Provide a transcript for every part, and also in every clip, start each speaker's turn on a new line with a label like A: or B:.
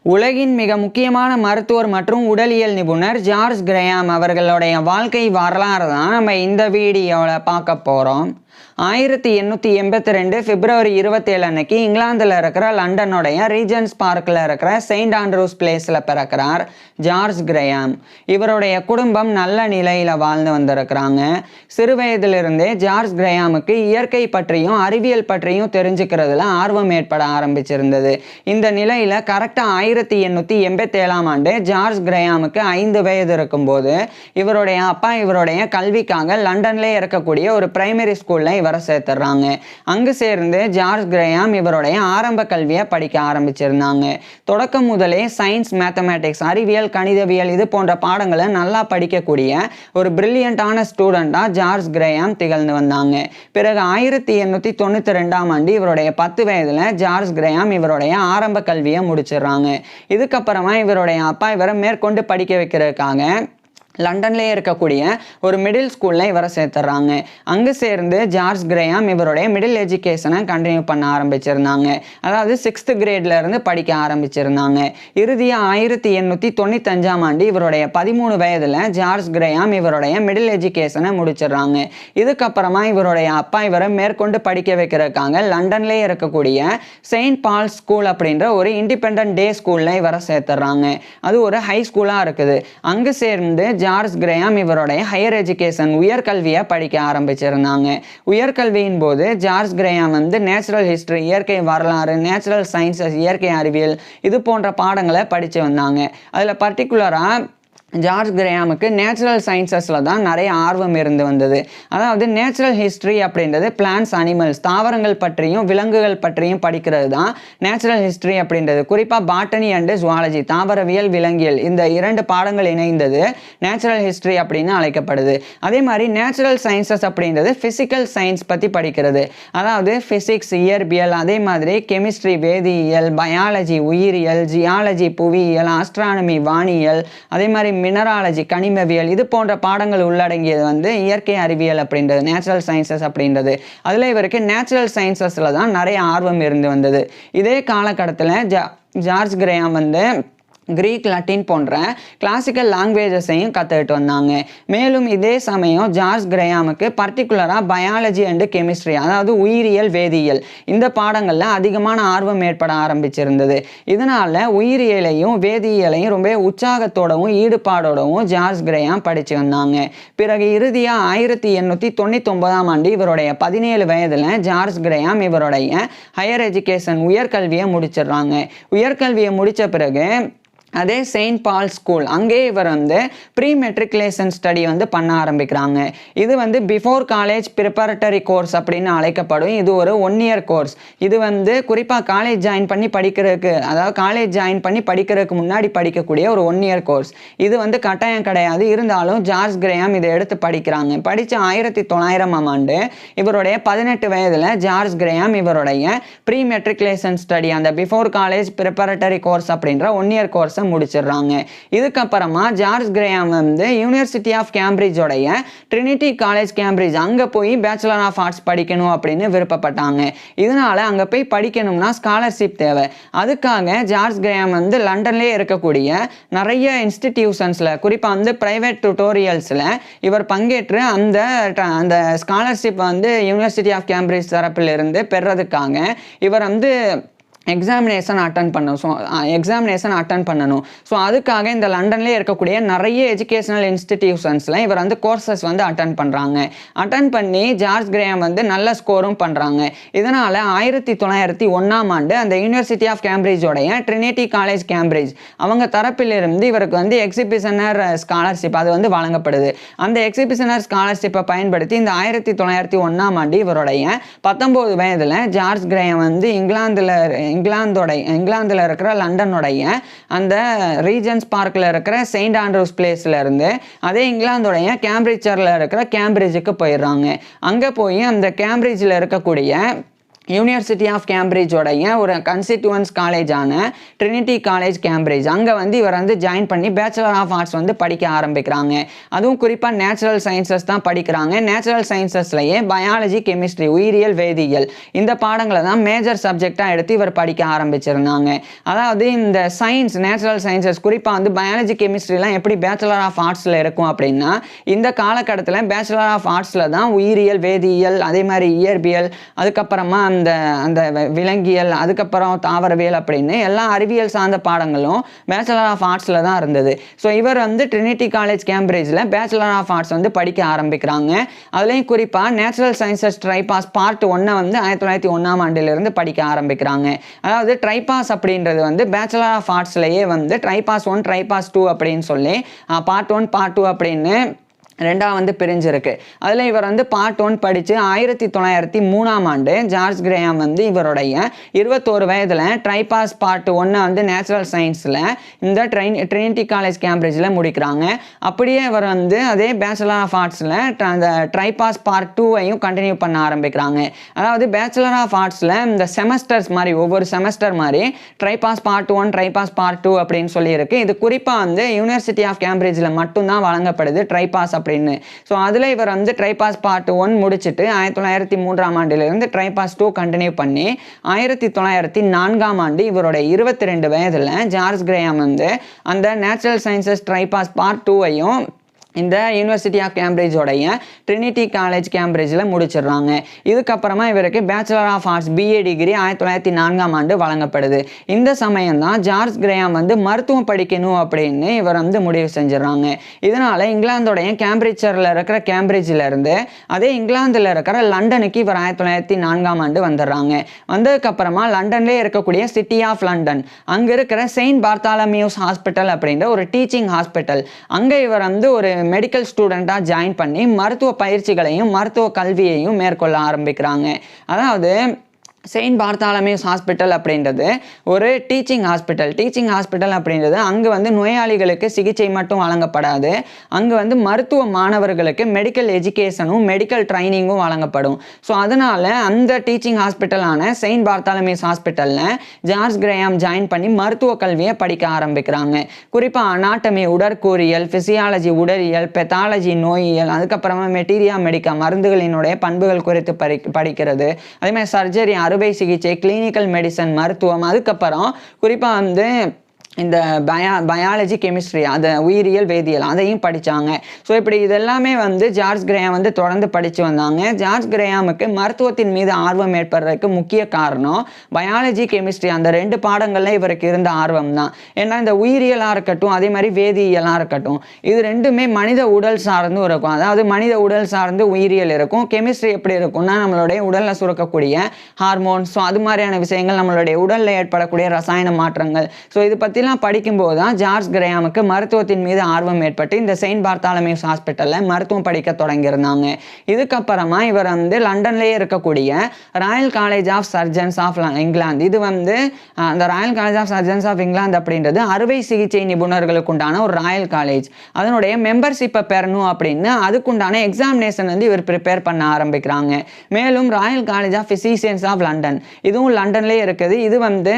A: உலகின் மிக முக்கியமான மருத்துவர் மற்றும் உடலியல் நிபுணர் ஜார்ஜ் கிரஹாம் அவர்களுடைய வாழ்க்கை வரலாறு தான் நம்ம இந்த வீடியோவில் பார்க்க போகிறோம். 1882 பிப்ரவரி 27 அன்னைக்கு இங்கிலாந்தில் இருக்கிற லண்டனுடைய ரீஜன்ஸ் பார்க்கில் இருக்கிற செயின்ட் ஆண்ட்ரூஸ் பிளேஸில் பிறக்கிறார் ஜார்ஜ் கிரஹாம். இவருடைய குடும்பம் நல்ல நிலையில் வாழ்ந்து வந்திருக்கிறாங்க. சிறு வயதிலிருந்தே ஜார்ஜ் கிரஹாமுக்கு இயற்கை பற்றியும் அறிவியல் பற்றியும் தெரிஞ்சுக்கிறதுல ஆர்வம் ஏற்பட ஆரம்பிச்சிருந்தது. இந்த நிலையில் கரெக்டாக 1887 ஆண்டு ஜார்ஜ் கிரஹாமுக்கு 5 வயது இருக்கும்போது இவருடைய அப்பா இவருடைய கல்விக்காக லண்டன்லேயே இருக்கக்கூடிய ஒரு பிரைமரி ஸ்கூலில் இவரை சேர்த்துறாங்க. அங்கு சேர்ந்து ஜார்ஜ் கிரஹாம் இவருடைய ஆரம்ப கல்வியை படிக்க ஆரம்பிச்சிருந்தாங்க. தொடக்கம் முதலே சயின்ஸ், மேத்தமேட்டிக்ஸ், அறிவியல், கணிதவியல் இது போன்ற பாடங்களை நல்லா படிக்கக்கூடிய ஒரு பிரில்லியண்டான ஸ்டூடெண்டாக ஜார்ஜ் கிரஹாம் திகழ்ந்து வந்தாங்க. பிறகு 1892 ஆண்டு இவருடைய 10 வயதில் ஜார்ஜ் கிரஹாம் இவருடைய ஆரம்ப கல்வியை முடிச்சிடுறாங்க. இதுக்கப்புறமா இவருடைய அப்பா இவரை மேற்கொண்டு படிக்க வைக்கிறதுக்காக லண்டன்லேயே இருக்கக்கூடிய ஒரு மிடில் ஸ்கூலில் இவரை சேர்த்துறாங்க. அங்கே சேர்ந்து ஜார்ஜ் கிரஹாம் இவருடைய மிடில் எஜுகேஷனை கண்டினியூ பண்ண ஆரம்பிச்சிருந்தாங்க. அதாவது 6th கிரேட்லேருந்து படிக்க ஆரம்பிச்சிருந்தாங்க. இறுதியாக 1895 ஆண்டு இவருடைய 13 வயதில் ஜார்ஜ் கிரஹாம் இவருடைய மிடில் எஜுகேஷனை முடிச்சிடுறாங்க. இதுக்கப்புறமா இவருடைய அப்பா இவரை மேற்கொண்டு படிக்க வைக்கிறதுக்காக லண்டன்லேயே இருக்கக்கூடிய செயின்ட் பால்ஸ் ஸ்கூல் அப்படின்ற ஒரு இண்டிபெண்டன்ட் டே ஸ்கூலில் இவரை சேர்த்துறாங்க. அது ஒரு ஹை ஸ்கூலாக இருக்குது. அங்கே சேர்ந்து ஜார்ஜ் கிரஹாம் இவருடைய ஹையர் எஜுகேஷன் உயர்கல்வியை படிக்க ஆரம்பிச்சிருந்தாங்க. உயர்கல்வியின் போது ஜார்ஜ் கிரஹாம் நேச்சுரல் ஹிஸ்டரி, இயற்கை வரலாறு, நேச்சுரல் சயின்சஸ், இயற்கை அறிவியல் இது போன்ற பாடங்களை படித்து வந்தாங்க. அதில் பர்டிகுலராக ஜார்ஜ் கிரஹாமுக்கு நேச்சுரல் சயின்சஸில் தான் நிறைய ஆர்வம் இருந்து வந்தது. அதாவது நேச்சுரல் ஹிஸ்ட்ரி அப்படின்றது பிளான்ஸ், அனிமல்ஸ், தாவரங்கள் பற்றியும் விலங்குகள் பற்றியும் படிக்கிறது தான் நேச்சுரல் ஹிஸ்ட்ரி அப்படின்றது. குறிப்பாக பாட்டனி அண்டு ஜுவாலஜி, தாவரவியல், விலங்கியல் இந்த 2 பாடங்கள் இணைந்தது நேச்சுரல் ஹிஸ்ட்ரி அப்படின்னு அழைக்கப்படுது. அதே மாதிரி நேச்சுரல் சயின்சஸ் அப்படின்றது ஃபிசிக்கல் சயின்ஸ் பற்றி படிக்கிறது. அதாவது ஃபிசிக்ஸ், இயற்பியல், அதே மாதிரி கெமிஸ்ட்ரி, வேதியியல், பயாலஜி, உயிரியல், ஜியாலஜி, புவியியல், ஆஸ்ட்ரானமி, வானியல், அதே மாதிரி மினராலஜி, கனிமவியல் இது போன்ற பாடங்கள் உள்ளடங்கியது இயற்கை அறிவியல் அப்படின்றது, நேச்சுரல் சயின்சஸ் அப்படின்றது. அதில் இவருக்கு நேச்சுரல் சயின்சஸில் தான் நிறைய ஆர்வம் இருந்து வந்தது. இதே காலகட்டத்தில் ஜார்ஜ் கிரஹாம் கிரீக், லட்டின் போன்ற கிளாசிக்கல் லாங்குவேஜஸையும் கற்றுக்கிட்டு வந்தாங்க. மேலும் இதே சமயம் ஜார்ஜ் கிரஹாமுக்கு பர்டிகுலராக பயாலஜி அண்டு கெமிஸ்ட்ரி, அதாவது உயிரியல், வேதியியல் இந்த பாடங்களில் அதிகமான ஆர்வம் ஏற்பட ஆரம்பிச்சிருந்தது. இதனால் உயிரியலையும் வேதியியலையும் ரொம்ப உற்சாகத்தோடவும் ஈடுபாடோடவும் ஜார்ஜ் கிரஹாம் படித்து வந்தாங்க. பிறகு இறுதியாக 1899 ஆண்டு இவருடைய 17 வயதில் ஜார்ஜ் கிரஹாம் இவருடைய ஹையர் எஜுகேஷன் உயர்கல்வியை முடிச்சிடுறாங்க. உயர்கல்வியை முடித்த பிறகு அதே செயின்ட் பால் ஸ்கூல் அங்கே இவர் ப்ரீ மெட்ரிகுலேஷன் ஸ்டடி பண்ண ஆரம்பிக்கிறாங்க. இது பிஃபோர் காலேஜ் ப்ரிப்பரட்டரி கோர்ஸ் அப்படின்னு அழைக்கப்படும். இது ஒரு 1 இயர் கோர்ஸ். இது குறிப்பாக காலேஜ் ஜாயின் பண்ணி படிக்கிறதுக்கு, அதாவது காலேஜ் ஜாயின் பண்ணி படிக்கிறதுக்கு முன்னாடி படிக்கக்கூடிய ஒரு 1 இயர் கோர்ஸ். இது கட்டாயம் கிடையாது. இருந்தாலும் ஜார்ஜ் கிரஹாம் இதை எடுத்து படிக்கிறாங்க. படித்த 1900 ஆண்டு இவருடைய 18 வயதில் ஜார்ஜ் கிரஹாம் இவருடைய ப்ரீ மெட்ரிகுலேஷன் ஸ்டடி அந்த பிஃபோர் காலேஜ் ப்ரிப்பரட்டரி கோர்ஸ் அப்படின்ற 1 இயர் கோர்ஸ் முடிச்சிடுறாங்க. இதுக்கப்புறமா ஜார்ஜ் கிரஹாம் யூனிவர்சிட்டி ஆஃப் கேம்பிரிட்ஜோடைய ட்ரினிட்டி காலேஜ் கேம்பிரிட்ஜ் அங்கே போய் பேச்சுலர் ஆஃப் ஆர்ட்ஸ் படிக்கணும் அப்படின்னு விருப்பப்பட்டாங்க. இதனால அங்கே போய் படிக்கணும்னா ஸ்காலர்ஷிப் தேவை. அதுக்காக ஜார்ஜ் கிரஹாம் லண்டன்லேயே இருக்கக்கூடிய நிறைய இன்ஸ்டிடியூஷன்ஸில், குறிப்பாக பிரைவேட் டியூட்டோரியல்ஸில் இவர் பங்கேற்று அந்த ஸ்காலர்ஷிப் யூனிவர்சிட்டி ஆஃப் கேம்பிரிட்ஜ் தரப்பிலிருந்து பெறதுக்காக இவர் எக்ஸாமினேஷன் அட்டன் பண்ணணும். ஸோ அதுக்காக இந்த லண்டன்லேயே இருக்கக்கூடிய நிறைய எஜுகேஷனல் இன்ஸ்டிடியூஷன்ஸில் இவர் கோர்சஸ் அட்டன் பண்ணுறாங்க. அட்டன் பண்ணி ஜார்ஜ் கிரஹாம் நல்ல ஸ்கோரும் பண்ணுறாங்க. இதனால் 1901 ஆண்டு அந்த யூனிவர்சிட்டி ஆஃப் கேம்பிரிட்ஜோடைய ட்ரினிட்டி காலேஜ் கேம்பிரிட்ஜ் அவங்க தரப்பிலிருந்து இவருக்கு எக்ஸிபிஷனர் ஸ்காலர்ஷிப் அது வழங்கப்படுது. அந்த எக்ஸிபிஷனர் ஸ்காலர்ஷிப்பை பயன்படுத்தி இந்த 1901 ஆண்டு இவருடைய 19 வயதில் ஜார்ஜ் கிரஹாம் இங்கிலாந்தில் இருக்கிற லண்டனுடைய அந்த ரீஜன்ஸ் பார்க்கில் இருக்கிற செயின்ட் ஆண்ட்ரூஸ் பிளேஸில் இருந்து அதே இங்கிலாந்துடைய கேம்பிரிட்ஜில் இருக்கிற கேம்பிரிட்ஜுக்கு போயிடுறாங்க. அங்கே போய் அந்த கேம்பிரிட்ஜில் இருக்கக்கூடிய யூனிவர்சிட்டி ஆஃப் கேம்பிரிட்ஜோடைய ஒரு கன்ஸ்டிடியூவன்ஸ் காலேஜான ட்ரினிட்டி காலேஜ் கேம்பிரிட்ஜ் அங்கே வந்து இவர் வந்து ஜாயின் பண்ணி பேச்சுலர் ஆஃப் ஆர்ட்ஸ் வந்து படிக்க ஆரம்பிக்கிறாங்க. அதுவும் குறிப்பாக நேச்சுரல் சயின்சஸ் தான் படிக்கிறாங்க. நேச்சுரல் சயின்சஸ்லேயே பயாலஜி, கெமிஸ்ட்ரி, உயிரியல், வேதியியல் இந்த பாடங்களை தான் மேஜர் சப்ஜெக்டாக எடுத்து இவர் படிக்க ஆரம்பிச்சிருந்தாங்க. அதாவது இந்த சயின்ஸ், நேச்சுரல் சயின்சஸ் குறிப்பாக வந்து பயாலஜி, கெமிஸ்ட்ரிலாம் எப்படி பேச்சுலர் ஆஃப் ஆர்ட்ஸில் இருக்கும் அப்படின்னா இந்த காலகட்டத்தில் பேச்சுலர் ஆஃப் ஆர்ட்ஸில் தான் உயிரியல், வேதியியல், அதே மாதிரி இயற்பியல், அதுக்கப்புறமா அந்த விலங்கியல், அதுக்கப்புறம் தாவரவியல் அப்படின்னு எல்லா அறிவியல் சார்ந்த பாடங்களும் பேச்சுலர் ஆஃப் ஆர்ட்ஸில் தான் இருந்தது. ஸோ இவர் வந்து ட்ரினிட்டி காலேஜ் கேம்பிரிட்ஜில் பேச்சுலர் ஆஃப் ஆர்ட்ஸ் வந்து படிக்க ஆரம்பிக்கிறாங்க. அதுலேயும் குறிப்பாக நேச்சுரல் சயின்சஸ் ட்ரைபாஸ் பார்ட் 1 வந்து 1901ஆம் ஆண்டிலிருந்து படிக்க ஆரம்பிக்கிறாங்க. அதாவது ட்ரைபாஸ் அப்படின்றது வந்து பேச்சுலர் ஆஃப் ஆர்ட்ஸ்லேயே வந்து ட்ரைபாஸ் 1, ட்ரைபாஸ் 2 அப்படின்னு சொல்லி பார்ட் 1, பார்ட் 2 அப்படின்னு ரெண்டாக வந்து பிரிஞ்சிருக்கு. அதில் இவர் வந்து பார்ட் 1 படித்து 1903ஆம் ஆண்டு ஜார்ஜ் கிரேயாம் வந்து இவருடைய 21 வயதில் ட்ரைபாஸ் பார்ட் 1 வந்து நேச்சுரல் சயின்ஸில் இந்த ட்ரினிட்டி காலேஜ் கேம்பிரிட்ஜில் முடிக்கிறாங்க. அப்படியே இவர் வந்து அதே பேச்சுலர் ஆஃப் ஆர்ட்ஸில் அந்த ட்ரைபாஸ் பார்ட் 2ஐயும் கண்டினியூ பண்ண ஆரம்பிக்கிறாங்க. அதாவது பேச்சுலர் ஆஃப் ஆர்ட்ஸில் இந்த செமஸ்டர்ஸ் மாதிரி ஒவ்வொரு செமஸ்டர் மாதிரி ட்ரைபாஸ் பார்ட் 1, ட்ரைபாஸ் பார்ட் 2 அப்படின்னு சொல்லியிருக்கு. இது குறிப்பாக வந்து யூனிவர்சிட்டி ஆஃப் கேம்பிரிட்ஜில் மட்டும்தான் வழங்கப்படுது ட்ரைபாஸ் அப்படின்னு. ஸோ அதில் இவர் வந்து ட்ரைபாஸ் பார்ட் 1 முடிச்சுட்டு 1903ஆம் ஆண்டிலிருந்து ட்ரைபாஸ் 2 கண்டினியூ பண்ணி 1904ஆம் ஆண்டு இவருடைய 22 வயதில் ஜார்ஜ் கிரேயாம் வந்து அந்த நேச்சுரல் சயின்சஸ் ட்ரைபாஸ் பார்ட் 2ஐயும் இந்த யூனிவர்சிட்டி ஆஃப் கேம்பிரிட்ஜோடைய ட்ரினிட்டி காலேஜ் கேம்பிரிட்ஜில் முடிச்சிடுறாங்க. இதுக்கப்புறமா இவருக்கு bachelor of arts BA degree 1904ஆம் ஆண்டு வழங்கப்படுது. இந்த சமயம் தான் ஜார்ஜ் கிரேயாம் வந்து மருத்துவம் படிக்கணும் அப்படின்னு இவர் வந்து முடிவு செஞ்சிடறாங்க. இதனால் இங்கிலாந்தோடைய கேம்பிரிட்ஜரில் இருக்கிற கேம்பிரிட்ஜிலேருந்து அதே இங்கிலாந்தில் இருக்கிற லண்டனுக்கு இவர் 1904ஆம் ஆண்டு வந்துடுறாங்க. வந்ததுக்கப்புறமா லண்டன்லேயே இருக்கக்கூடிய சிட்டி ஆஃப் லண்டன் அங்கே இருக்கிற செயின்ட் பார்த்தாலமியூஸ் ஹாஸ்பிட்டல் அப்படின்ற ஒரு டீச்சிங் ஹாஸ்பிட்டல் அங்கே இவர் வந்து ஒரு மெடிக்கல் ஸ்டூடெண்ட்டாக ஜாயின் பண்ணி மருத்துவ பயிற்சிகளையும் மருத்துவ கல்வியையும் மேற்கொள்ள ஆரம்பிக்கிறாங்க. அதாவது செயின்ட் பார்த்தாலமியூஸ் ஹாஸ்பிட்டல் அப்படின்றது ஒரு டீச்சிங் ஹாஸ்பிட்டல் அப்படின்றது அங்கே வந்து நோயாளிகளுக்கு சிகிச்சை மட்டும் வழங்கப்படாது, அங்கே வந்து மருத்துவ மாணவர்களுக்கு மெடிக்கல் எஜுகேஷனும் மெடிக்கல் ட்ரைனிங்கும் வழங்கப்படும். ஸோ அதனால் அந்த டீச்சிங் ஹாஸ்பிட்டலான செயின்ட் பார்த்தாலமியூஸ் ஹாஸ்பிட்டலில் ஜார்ஜ் கிரேயாம் ஜாயின் பண்ணி மருத்துவ கல்வியை படிக்க ஆரம்பிக்கிறாங்க. குறிப்பாக அனாட்டமி உடற்கூறியல், ஃபிசியாலஜி உடலியல், பெத்தாலஜி நோயியல், அதுக்கப்புறமா மெட்டீரியா மெடிக்கா மருந்துகளினுடைய பண்புகள் குறித்து படிக்கிறது, அதேமாதிரி சர்ஜரி அறுவை சிகிச்சை, கிளினிக்கல் மெடிசன் மருத்துவம், அதுக்கப்புறம் குறிப்பாக வந்து இந்த பயாலஜி கெமிஸ்ட்ரி அதை உயிரியல் வேதியியல் அதையும் படித்தாங்க. ஸோ இப்படி இதெல்லாமே வந்து ஜார்ஜ் கிரேயாம் வந்து தொடர்ந்து படித்து வந்தாங்க. ஜார்ஜ் கிரேயாமுக்கு மருத்துவத்தின் மீது ஆர்வம் ஏற்படுறதுக்கு முக்கிய காரணம் பயாலஜி கெமிஸ்ட்ரி அந்த 2 பாடங்களில் இவருக்கு இருந்த ஆர்வம் தான். ஏன்னா இந்த உயிரியலாக இருக்கட்டும் அதே மாதிரி வேதியியலாக இருக்கட்டும் இது ரெண்டுமே மனித உடல் சார்ந்தும் இருக்கும். அதாவது மனித உடல் சார்ந்து உயிரியல் இருக்கும். கெமிஸ்ட்ரி எப்படி இருக்கும்னா நம்மளுடைய உடலில் சுரக்கக்கூடிய ஹார்மோன்ஸ், ஸோ அது மாதிரியான விஷயங்கள், நம்மளுடைய உடலில் ஏற்படக்கூடிய ரசாயன மாற்றங்கள். ஸோ இது பற்றி படிக்கும்போது தான் ஜார்ஜ் கிரேயாமுக்கு மருத்துவத்தின் மீது ஆர்வம் ஏற்பட்டு இந்த செயின்ட் பார்த்தாலமியூஸ் ஹாஸ்பிட்டலில் மருத்துவம் படிக்க தொடங்கியிருந்தாங்க. இதுக்கப்புறமா இவர் வந்து லண்டன்லேயே இருக்கக்கூடிய royal college of surgeons of England, இது வந்து அந்த royal college of surgeons of England அப்படின்றது அறுவை சிகிச்சை நிபுணர்களுக்கு உண்டான ஒரு ராயல் காலேஜ். அதனுடைய மெம்பர்ஷிப்பை பெறணும் அப்படின்னு அதுக்குண்டான எக்ஸாமினேஷன் வந்து இவர் ப்ரிப்பேர் பண்ண ஆரம்பிக்கிறாங்க. மேலும் royal college of physicians of London இதுவும் லண்டன்லேயே இருக்குது. இது வந்து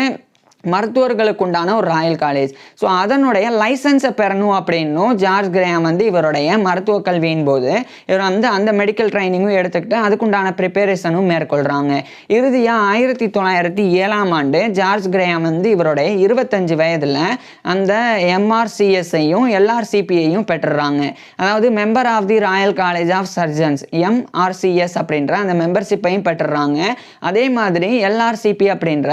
A: மருத்துவர்களுக்கு உண்டான ஒரு ராயல் காலேஜ். ஸோ அதனுடைய லைசன்ஸை பெறணும் அப்படின்னும் ஜார்ஜ் கிரேயாம் வந்து இவருடைய மருத்துவ கல்வியின் போது இவர் வந்து அந்த மெடிக்கல் ட்ரைனிங்கும் எடுத்துக்கிட்டு அதுக்குண்டான ப்ரிப்பரேஷனும் மேற்கொள்கிறாங்க. இறுதியாக 1907ஆம் ஆண்டு ஜார்ஜ் கிரேயாம் வந்து இவருடைய 25 வயதில் அந்த MRCSஐயும் LRCPயையும் பெற்றுறாங்க. அதாவது member of the royal college of surgeons MRCS அப்படின்ற அந்த மெம்பர்ஷிப்பையும் பெற்றுறாங்க. அதே மாதிரி LRCP அப்படின்ற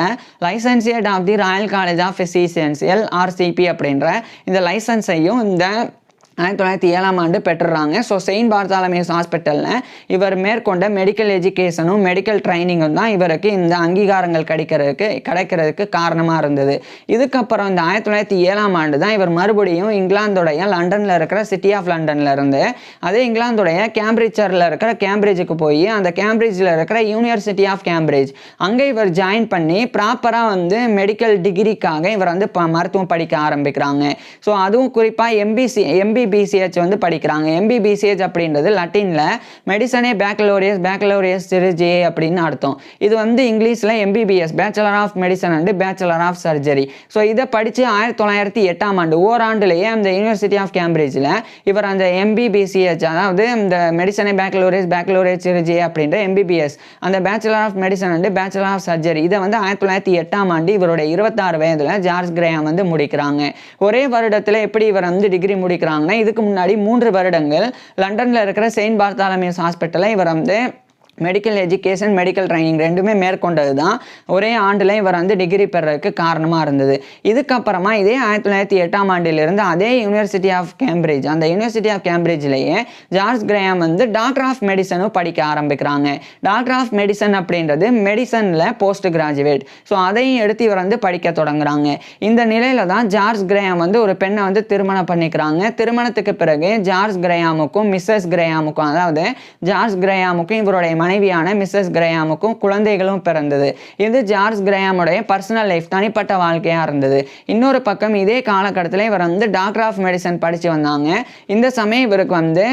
A: licentiate of the royal college of physicians LRCP அப்படின்ற இந்த லைசன்ஸையும் இந்த 1907ஆம் ஆண்டு பெற்றுறாங்க. ஸோ செயின்ட் பார்த்தாலமியூஸ் ஹாஸ்பிட்டலில் இவர் மேற்கொண்ட மெடிக்கல் எஜுகேஷனும் மெடிக்கல் ட்ரைனிங்கும் தான் இவருக்கு இந்த அங்கீகாரங்கள் கிடைக்கிறதுக்கு காரணமாக இருந்தது. இதுக்கப்புறம் இந்த 1907ஆம் ஆண்டு தான் இவர் மறுபடியும் இங்கிலாந்துடைய லண்டனில் இருக்கிற சிட்டி ஆஃப் லண்டனில் இருந்து அதே இங்கிலாந்துடைய கேம்பிரிட்ஜரில் இருக்கிற கேம்பிரிட்ஜுக்கு போய் அந்த கேம்பிரிட்ஜில் இருக்கிற யூனிவர்சிட்டி ஆஃப் கேம்பிரிட்ஜ் அங்கே இவர் ஜாயின் பண்ணி ப்ராப்பராக வந்து மெடிக்கல் டிகிரிக்காக இவர் வந்து மருத்துவம் படிக்க ஆரம்பிக்கிறாங்க. ஸோ அதுவும் குறிப்பாக எம்பிபிசிஹெச் வந்து படிக்கிறாங்க. எம்பிபிசிஹெச் அப்படின்றது லட்டினில் மெடிசனே பேக்கலோரியஸ் சிரிஜே அப்படின்னு அர்த்தம். இது வந்து இங்கிலீஷில் MBBS bachelor of medicine and bachelor of surgery. So இதை படித்து 1908ஆம் ஆண்டு ஓராண்டுலேயே அந்த யூனிவர்சிட்டி ஆஃப் கேம்பிரிட்ஜில் இவர் அந்த எம்பிபிசிஹெச் அதாவது இந்த மெடிசனே பேக்கலோரியஸ் சிரிஜே அப்படின்ற எம்பிபிஎஸ் அந்த bachelor of medicine and bachelor of surgery இதை வந்து 1908ஆம் ஆண்டு இவருடைய 26 வயதில் ஜார்ஜ் கிரேஹாம் வந்து முடிக்கிறாங்க. ஒரே வருடத்தில் எப்படி இவர் வந்து டிகிரி முடிக்கிறாங்கன்னா, இதுக்கு முன்னாடி 3 வருடங்கள் லண்டனில் இருக்கிற செயின்ட் பார்த்தாலமியூஸ் ஹாஸ்பிட்டலில் இவர் வந்து மெடிக்கல் எஜுகேஷன் மெடிக்கல் ட்ரைனிங் ரெண்டுமே மேற்கொண்டது தான் ஒரே ஆண்டில் இவர் வந்து டிகிரி பெறறதுக்கு காரணமாக இருந்தது. இதுக்கப்புறமா இதே 1908ஆம் ஆண்டிலிருந்து அதே யூனிவர்சிட்டி ஆஃப் கேம்பிரிட்ஜ் அந்த யூனிவர்சிட்டி ஆஃப் கேம்பிரிட்ஜ்லேயே ஜார்ஜ் கிரேஹாம் வந்து டாக்டர் ஆஃப் மெடிசனும் படிக்க ஆரம்பிக்கிறாங்க. டாக்டர் ஆஃப் மெடிசன் அப்படின்றது மெடிசனில் போஸ்ட் கிராஜுவேட். ஸோ அதையும் எடுத்து இவர் வந்து படிக்க தொடங்குறாங்க. இந்த நிலையில தான் ஜார்ஜ் கிரேஹாம் வந்து ஒரு பெண்ணை வந்து திருமணம் பண்ணிக்கிறாங்க. திருமணத்துக்கு பிறகு ஜார்ஜ் கிரேஹாமுக்கும் மிஸ்ஸஸ் கிரேஹாமுக்கும் அதாவது ஜார்ஜ் கிரேஹாமுக்கும் இவருடைய மனைவியான மிஸ்ஸஸ் கிரேஹாமுக்கும் குழந்தைகளும் பிறந்தது. இது ஜார்ஜ் கிரேஹாமுடைய பர்சனல் லைஃப் தனிப்பட்ட வாழ்க்கையாக இருந்தது. இன்னொரு பக்கம் இதே காலகட்டத்தில் இவர் வந்து டாக்டர் ஆஃப் மெடிசன் படித்து வந்தாங்க. இந்த சமயம் இவருக்கு வந்து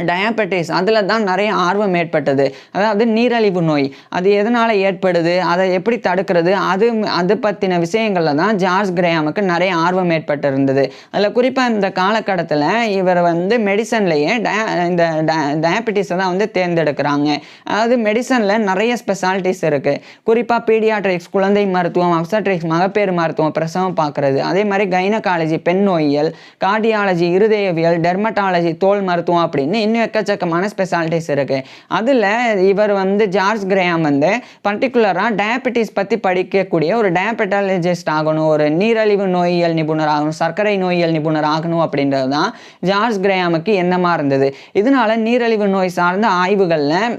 A: டயாபெட்டிஸ் அதில் தான் நிறைய ஆர்வம் ஏற்பட்டது. அதாவது நீரழிவு நோய் அது எதனால் ஏற்படுது, அதை எப்படி தடுக்கிறது, அது பற்றின விஷயங்களில் தான் ஜார்ஜ் கிரேஹாமுக்கு நிறைய ஆர்வம் ஏற்பட்டிருந்தது. அதில் குறிப்பாக இந்த காலகட்டத்தில் இவர் வந்து மெடிசன்லேயே இந்த டயாபெட்டிஸை தான் வந்து தேர்ந்தெடுக்கிறாங்க. அதாவது மெடிசனில் நிறைய ஸ்பெஷாலிட்டிஸ் இருக்குது. குறிப்பாக பீடியாட்ரிக்ஸ் குழந்தை மருத்துவம், அப்சட்ரிக்ஸ் மகப்பேறு மருத்துவம் பிரசவம் பார்க்குறது, அதே மாதிரி கைனகாலஜி பெண் நோயியல், கார்டியாலஜி இருதயவியல், டெர்மட்டாலஜி தோல் மருத்துவம் அப்படின்னு இன்னும் எக்கச்சக்கமான ஸ்பெஷாலிட்டிஸ் இருக்குது. அதில் இவர் வந்து ஜார்ஜ் கிரேஹாம் வந்து பர்டிகுலராக டயபெட்டிஸ் பற்றி படிக்கக்கூடிய ஒரு டயபெட்டாலஜிஸ்ட் ஆகணும், ஒரு நீரழிவு நோயியல் நிபுணர் ஆகணும், சர்க்கரை நோயியல் நிபுணர் ஆகணும் அப்படின்றது தான் ஜார்ஜ் கிரேஹாமுக்கு எண்ணமாக இருந்தது. இதனால நீரழிவு நோய் சார்ந்த ஆய்வுகளில்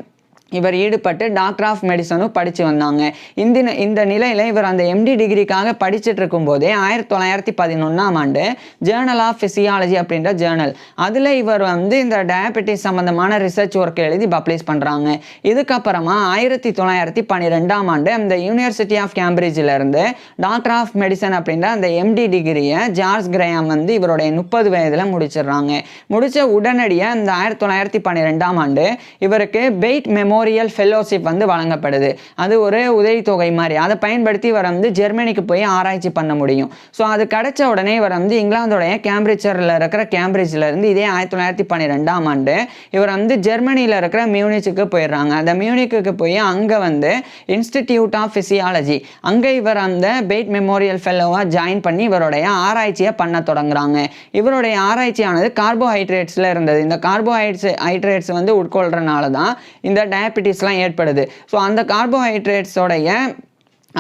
A: இவர் ஈடுபட்டு டாக்டர் ஆஃப் மெடிசனும் படித்து வந்தாங்க. இந்த நிலையில் இவர் அந்த எம்டி டிகிரிக்காக படிச்சுட்டு இருக்கும்போதே 1911ஆம் ஆண்டு ஜேர்னல் ஆஃப் ஃபிசியாலஜி அப்படின்ற ஜேர்னல் அதில் இவர் வந்து இந்த டயபெட்டிஸ் சம்மந்தமான ரிசர்ச் ஒர்க் எழுதி பப்ளிஷ் பண்ணுறாங்க. இதுக்கப்புறமா 1912ஆம் ஆண்டு அந்த யூனிவர்சிட்டி ஆஃப் கேம்பிரிட்ஜிலேருந்து டாக்டர் ஆஃப் மெடிசன் அப்படின்ற அந்த எம்டி டிகிரியை ஜார்ஜ் கிரேஹாம் வந்து இவருடைய 30 வயதில் முடிச்சிடுறாங்க. முடித்த உடனடியாக இந்த 1912ஆம் ஆண்டு இவருக்கு பெய்ட் மெமோரியல் ஃபெல்லோஷிப் வந்து வழங்கப்படுது. அது ஒரு உதவித்தொகை மாதிரி. அதை பயன்படுத்தி இவர் வந்து ஜெர்மனிக்கு போய் ஆராய்ச்சி பண்ண முடியும். ஸோ அது கிடைச்ச உடனே இவர் வந்து இங்கிலாந்துடைய கேம்பிரிட்ஜில் இருக்கிற கேம்பிரிட்ஜிலேருந்து இதே 1912ஆம் ஆண்டு இவர் வந்து ஜெர்மனியில் இருக்கிற மியூனிச்சுக்கு போயிடுறாங்க. அந்த மியூனிக்கு போய் அங்கே வந்து இன்ஸ்டிடியூட் ஆஃப் ஃபிசியாலஜி அங்கே இவர் அந்த பெய்ட் மெமோரியல் ஃபெல்லோவாக ஜாயின் பண்ணி இவருடைய ஆராய்ச்சியை பண்ண தொடங்குறாங்க. இவருடைய ஆராய்ச்சியானது கார்போஹைட்ரேட்ஸில் இருந்தது. இந்த கார்போஹைட்ரேட்ஸ் வந்து உட்கொள்றதுனால தான் இந்த டயபெட்டிஸ்லாம் ஏற்படுது. ஸோ அந்த கார்போஹைட்ரேட்ஸோடைய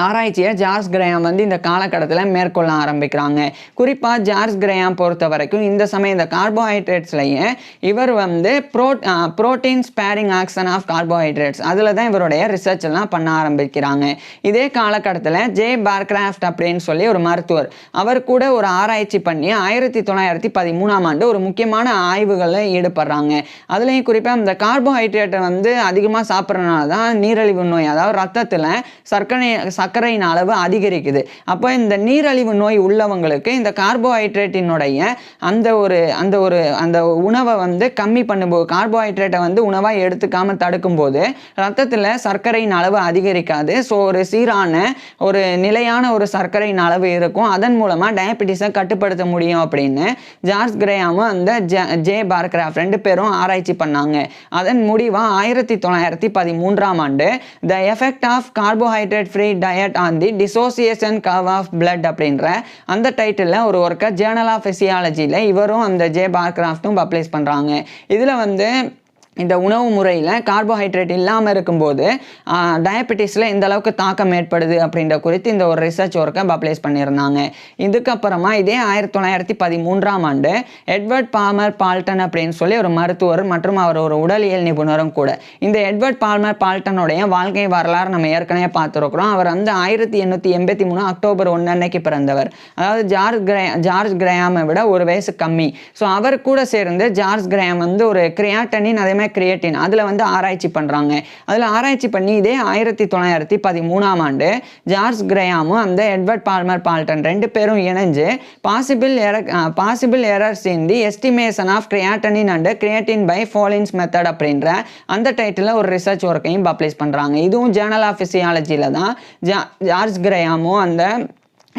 A: ஆராய்ச்சியை ஜார்ஜ் கிரேஹாம் வந்து இந்த காலகட்டத்தில் மேற்கொள்ள ஆரம்பிக்கிறாங்க. குறிப்பாக ஜார்ஜ் கிரேஹாம் பொறுத்த வரைக்கும் இந்த சமயம் இந்த கார்போஹைட்ரேட்ஸ்லையே இவர் வந்து புரோட்டீன் ஸ்பேரிங் ஆக்ஷன் ஆஃப் கார்போஹைட்ரேட்ஸ் அதில் தான் இவருடைய ரிசர்ச் எல்லாம் பண்ண ஆரம்பிக்கிறாங்க. இதே காலகட்டத்தில் ஜே பார்க்ராஃப்ட் அப்படின்னு சொல்லி ஒரு மருத்துவர் அவர் கூட ஒரு ஆராய்ச்சி பண்ணி 1913ஆம் ஆண்டு ஒரு முக்கியமான ஆய்வுகளில் ஈடுபடுறாங்க. அதுலேயும் குறிப்பாக இந்த கார்போஹைட்ரேட்டை வந்து அதிகமாக சாப்பிட்றதுனால தான் நீரழிவு நோய் அதாவது ரத்தத்தில் சர்க்கரையின் அளவு அதிகரிக்குது. அப்போ இந்த நீரழிவு நோய் உள்ளவங்களுக்கு இந்த கார்போஹைட்ரேட்டினுடைய அந்த உணவை வந்து கம்மி பண்ணும்போது கார்போஹைட்ரேட்டை வந்து உணவாக எடுத்துக்காம தடுக்கும்போது ரத்தத்தில் சர்க்கரையின் அளவு அதிகரிக்காது. ஸோ ஒரு சீரான ஒரு நிலையான ஒரு சர்க்கரையின் அளவு இருக்கும். அதன் மூலமாக டயபெட்டிஸை கட்டுப்படுத்த முடியும் அப்படின்னு ஜார்ஜ் கிரேஹாமும் அந்த ஜே பார்க்ராஃப்ட் 2 பேரும் ஆராய்ச்சி பண்ணாங்க. அதன் முடிவாக 1913ஆம் ஆண்டு the effect of carbohydrate free diet on the dissociation curve of blood அப்படின்ற அந்த டைட்டிலில் ஒரு ஒர்க்கை ஜேர்னல் ஆஃப் ஃபிசியாலஜியில் இவரும் அந்த ஜே பார்க்ராஃப்டும் பப்ளிஷ் பண்ணுறாங்க. இதில் வந்து இந்த உணவு முறையில் கார்போஹைட்ரேட் இல்லாமல் இருக்கும்போது டயபெட்டிஸில் இந்த அளவுக்கு தாக்கம் ஏற்படுது அப்படின்ற குறித்து இந்த ஒரு ரிசர்ச் ஒர்க்கை பப்ளிஷ் பண்ணியிருந்தாங்க. இதுக்கப்புறமா இதே 1913ஆம் ஆண்டு எட்வர்ட் பால்மர் பால்டன் அப்படின்னு சொல்லி ஒரு மருத்துவர் மற்றும் அவர் ஒரு உடலியல் நிபுணரும் கூட. இந்த எட்வர்ட் பால்மர் பால்டனுடைய வாழ்க்கை வரலாறு நம்ம ஏற்கனவே பார்த்துருக்குறோம். அவர் வந்து 1883 அக்டோபர் 1 அன்னைக்கு பிறந்தவர். அதாவது ஜார்ஜ் கிரேஹாமை விட ஒரு வயசு கம்மி. ஸோ அவர் கூட சேர்ந்து ஜார்ஜ் கிரேஹாம் வந்து ஒரு கிரியாட்டனின் அதே எல்லாமே கிரியேட்டின் அதில் வந்து ஆராய்ச்சி பண்ணுறாங்க. அதில் ஆராய்ச்சி பண்ணி இதே 1913ஆம் ஆண்டு ஜார்ஜ் கிரயாமும் அந்த எட்வர்ட் பால்மர் பால்டன் 2 பேரும் இணைஞ்சு possible errors in the estimation of creatinine and creatine by Folin's method அப்படின்ற அந்த டைட்டில் ஒரு ரிசர்ச் ஒர்க்கையும் பப்ளிஷ் பண்ணுறாங்க. இதுவும் ஜேர்னல் ஆஃப் ஃபிசியாலஜியில் தான் ஜார்ஜ் கிரயாமும் அந்த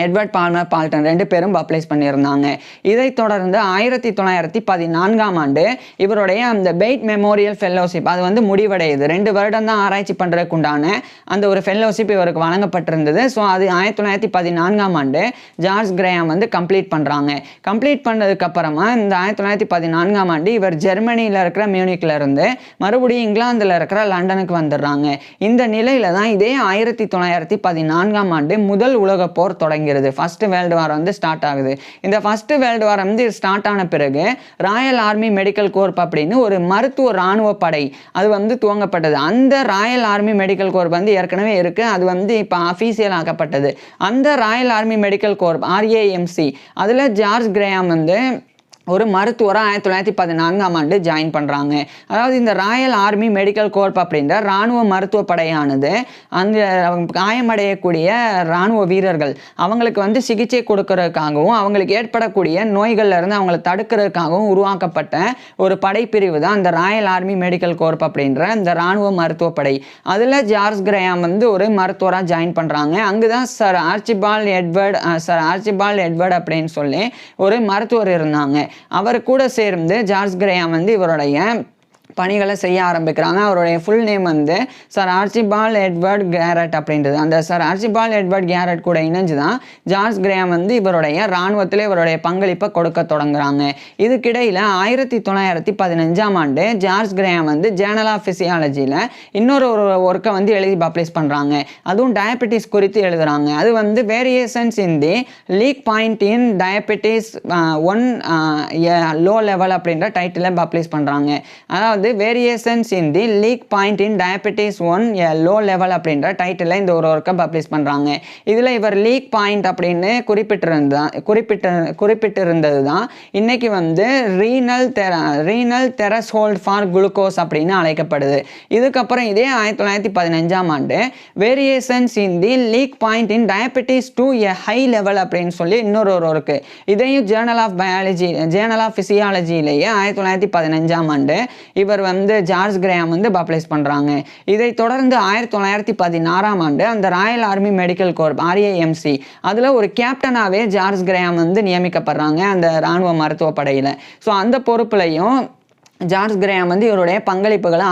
A: எட்வர்ட் பால்மர் பால்டன் 2 பேரும் பப்ளிஷ் பண்ணியிருந்தாங்க. இதைத் தொடர்ந்து 1914ஆம் ஆண்டு இவருடைய அந்த பெய்ட் மெமோரியல் ஃபெல்லோஷிப் அது வந்து முடிவடையுது. 2 வருடம் தான் ஆராய்ச்சி பண்ணுறதுக்கு உண்டான அந்த ஒரு ஃபெல்லோஷிப் இவருக்கு வழங்கப்பட்டிருந்தது. ஸோ அது 1914ஆம் ஆண்டு ஜார்ஜ் கிரயாம் வந்து கம்ப்ளீட் பண்ணுறாங்க. கம்ப்ளீட் பண்ணதுக்கப்புறமா இந்த 1914ஆம் ஆண்டு இவர் ஜெர்மனியில் இருக்கிற மியூனிக்கில் இருந்து மறுபடியும் இங்கிலாந்தில் இருக்கிற லண்டனுக்கு வந்துடுறாங்க. இந்த நிலையில தான் இதே 1914ஆம் ஆண்டு முதல் உலகப் போர் தொடங்கி ஃபர்ஸ்ட் வேர்ல்டு வார் வந்து ஸ்டார்ட் ஆகுது. இந்த ஃபர்ஸ்ட் வேர்ல்டு வார் வந்து ஸ்டார்ட் ஆன பிறகு ராயல் ஆர்மி மெடிக்கல் கோர்ப் அப்படின்னு ஒரு மருத்துவ ராணுவ படை அது வந்து துவங்கப்பட்டது. அந்த ராயல் ஆர்மி மெடிக்கல் கோர்ப் வந்து ஏற்கனவே இருக்கு. அது வந்து இப்போ அஃபீஷியல் ஆக்கப்பட்டது. அந்த Royal army medical corp RAMC அதில் ஜார்ஜ் கிரயாம் வந்து ஒரு மருத்துவராக 1914ஆம் ஆண்டு ஜாயின் பண்ணுறாங்க. அதாவது இந்த ராயல் ஆர்மி மெடிக்கல் கோர்ப் அப்படின்ற இராணுவ மருத்துவ படையானது அந்த காயமடையக்கூடிய இராணுவ வீரர்கள் அவங்களுக்கு வந்து சிகிச்சை கொடுக்கறதுக்காகவும் அவங்களுக்கு ஏற்படக்கூடிய நோய்கள்ல இருந்து அவங்களை தடுக்கிறதுக்காகவும் உருவாக்கப்பட்ட ஒரு படைப்பிரிவு தான் இந்த ராயல் ஆர்மி மெடிக்கல் கோர்ப் அப்படின்ற இந்த இராணுவ மருத்துவ படை. அதில் ஜார்ஜ் கிரயாம் வந்து ஒரு மருத்துவராக ஜாயின் பண்ணுறாங்க. அங்கே தான் சர் ஆர்ச்சிபால்ட் எட்வர்ட் அப்படின்னு சொல்லி ஒரு மருத்துவர் இருந்தாங்க. அவர் கூட சேர்ந்து ஜார்ஜ் கிரயாம் வந்து இவருடைய பணிகளை செய்ய ஆரம்பிக்கிறாங்க. அவருடைய ஃபுல் நேம் வந்து சர் ஆர்ச்சிபால்ட் எட்வர்ட் கேரட் அப்படின்றது. அந்த சர் ஆர்ச்சிபால்ட் எட்வர்ட் கேரட் கூட இணைஞ்சு தான் ஜார்ஜ் கிரயாம் வந்து இவருடைய இராணுவத்தில் இவருடைய பங்களிப்பை கொடுக்க தொடங்குறாங்க. இதுக்கிடையில் 1915ஆம் ஆண்டு ஜார்ஜ் கிரயாம் வந்து ஜேர்னல் ஆஃப் ஃபிசியாலஜியில் இன்னொரு ஒர்க்கை வந்து எழுதி பப்ளிஷ் பண்ணுறாங்க. அதுவும் டயபெட்டிஸ் குறித்து எழுதுகிறாங்க. அது வந்து variations in the leak point in diabetes 1 low level அப்படின்ற டைட்டில் பப்ளிஷ் பண்ணுறாங்க. அதாவது variations in the leak point in diabetes 1 low level அப்படின்ற டைட்டில் இந்த ஒரு ஒர்க்கை பப்ளிஷ் பண்ணுறாங்க. இதில் இவர் லீக் பாயிண்ட் அப்படின்னு குறிப்பிட்டிருந்தது தான் இன்னைக்கு வந்து ரீனல் தெரஸ்ஹோல்ட் ஃபார் குளுக்கோஸ் அப்படின்னு அழைக்கப்படுது. இதுக்கப்புறம் இதே 1915ஆம் ஆண்டு variations in the leak point in diabetes 2 high level அப்படின்னு சொல்லி இன்னொரு ஒர்க்கு இதையும் ஜேர்னல் ஆஃப் ஃபிசியாலஜியிலேயே 1915ஆம் ஆண்டு இவர் வந்து ஜார்ஜ் கிரயாம் வந்து பப்ளிஷ் பண்ணுறாங்க. இதை தொடர்ந்து 1916ஆம் ஆண்டு அந்த Royal army medical corp RAMC அதில் ஒரு கேப்டனாகவே ஜார்ஜ் கிரயாம் வந்து நியமிக்கப்படுறாங்க அந்த இராணுவ மருத்துவ படையில். ஸோ அந்த பொறுப்புலையும் ஜார்ஜ் கிரயாம் வந்து இவருடைய பங்களிப்புகளை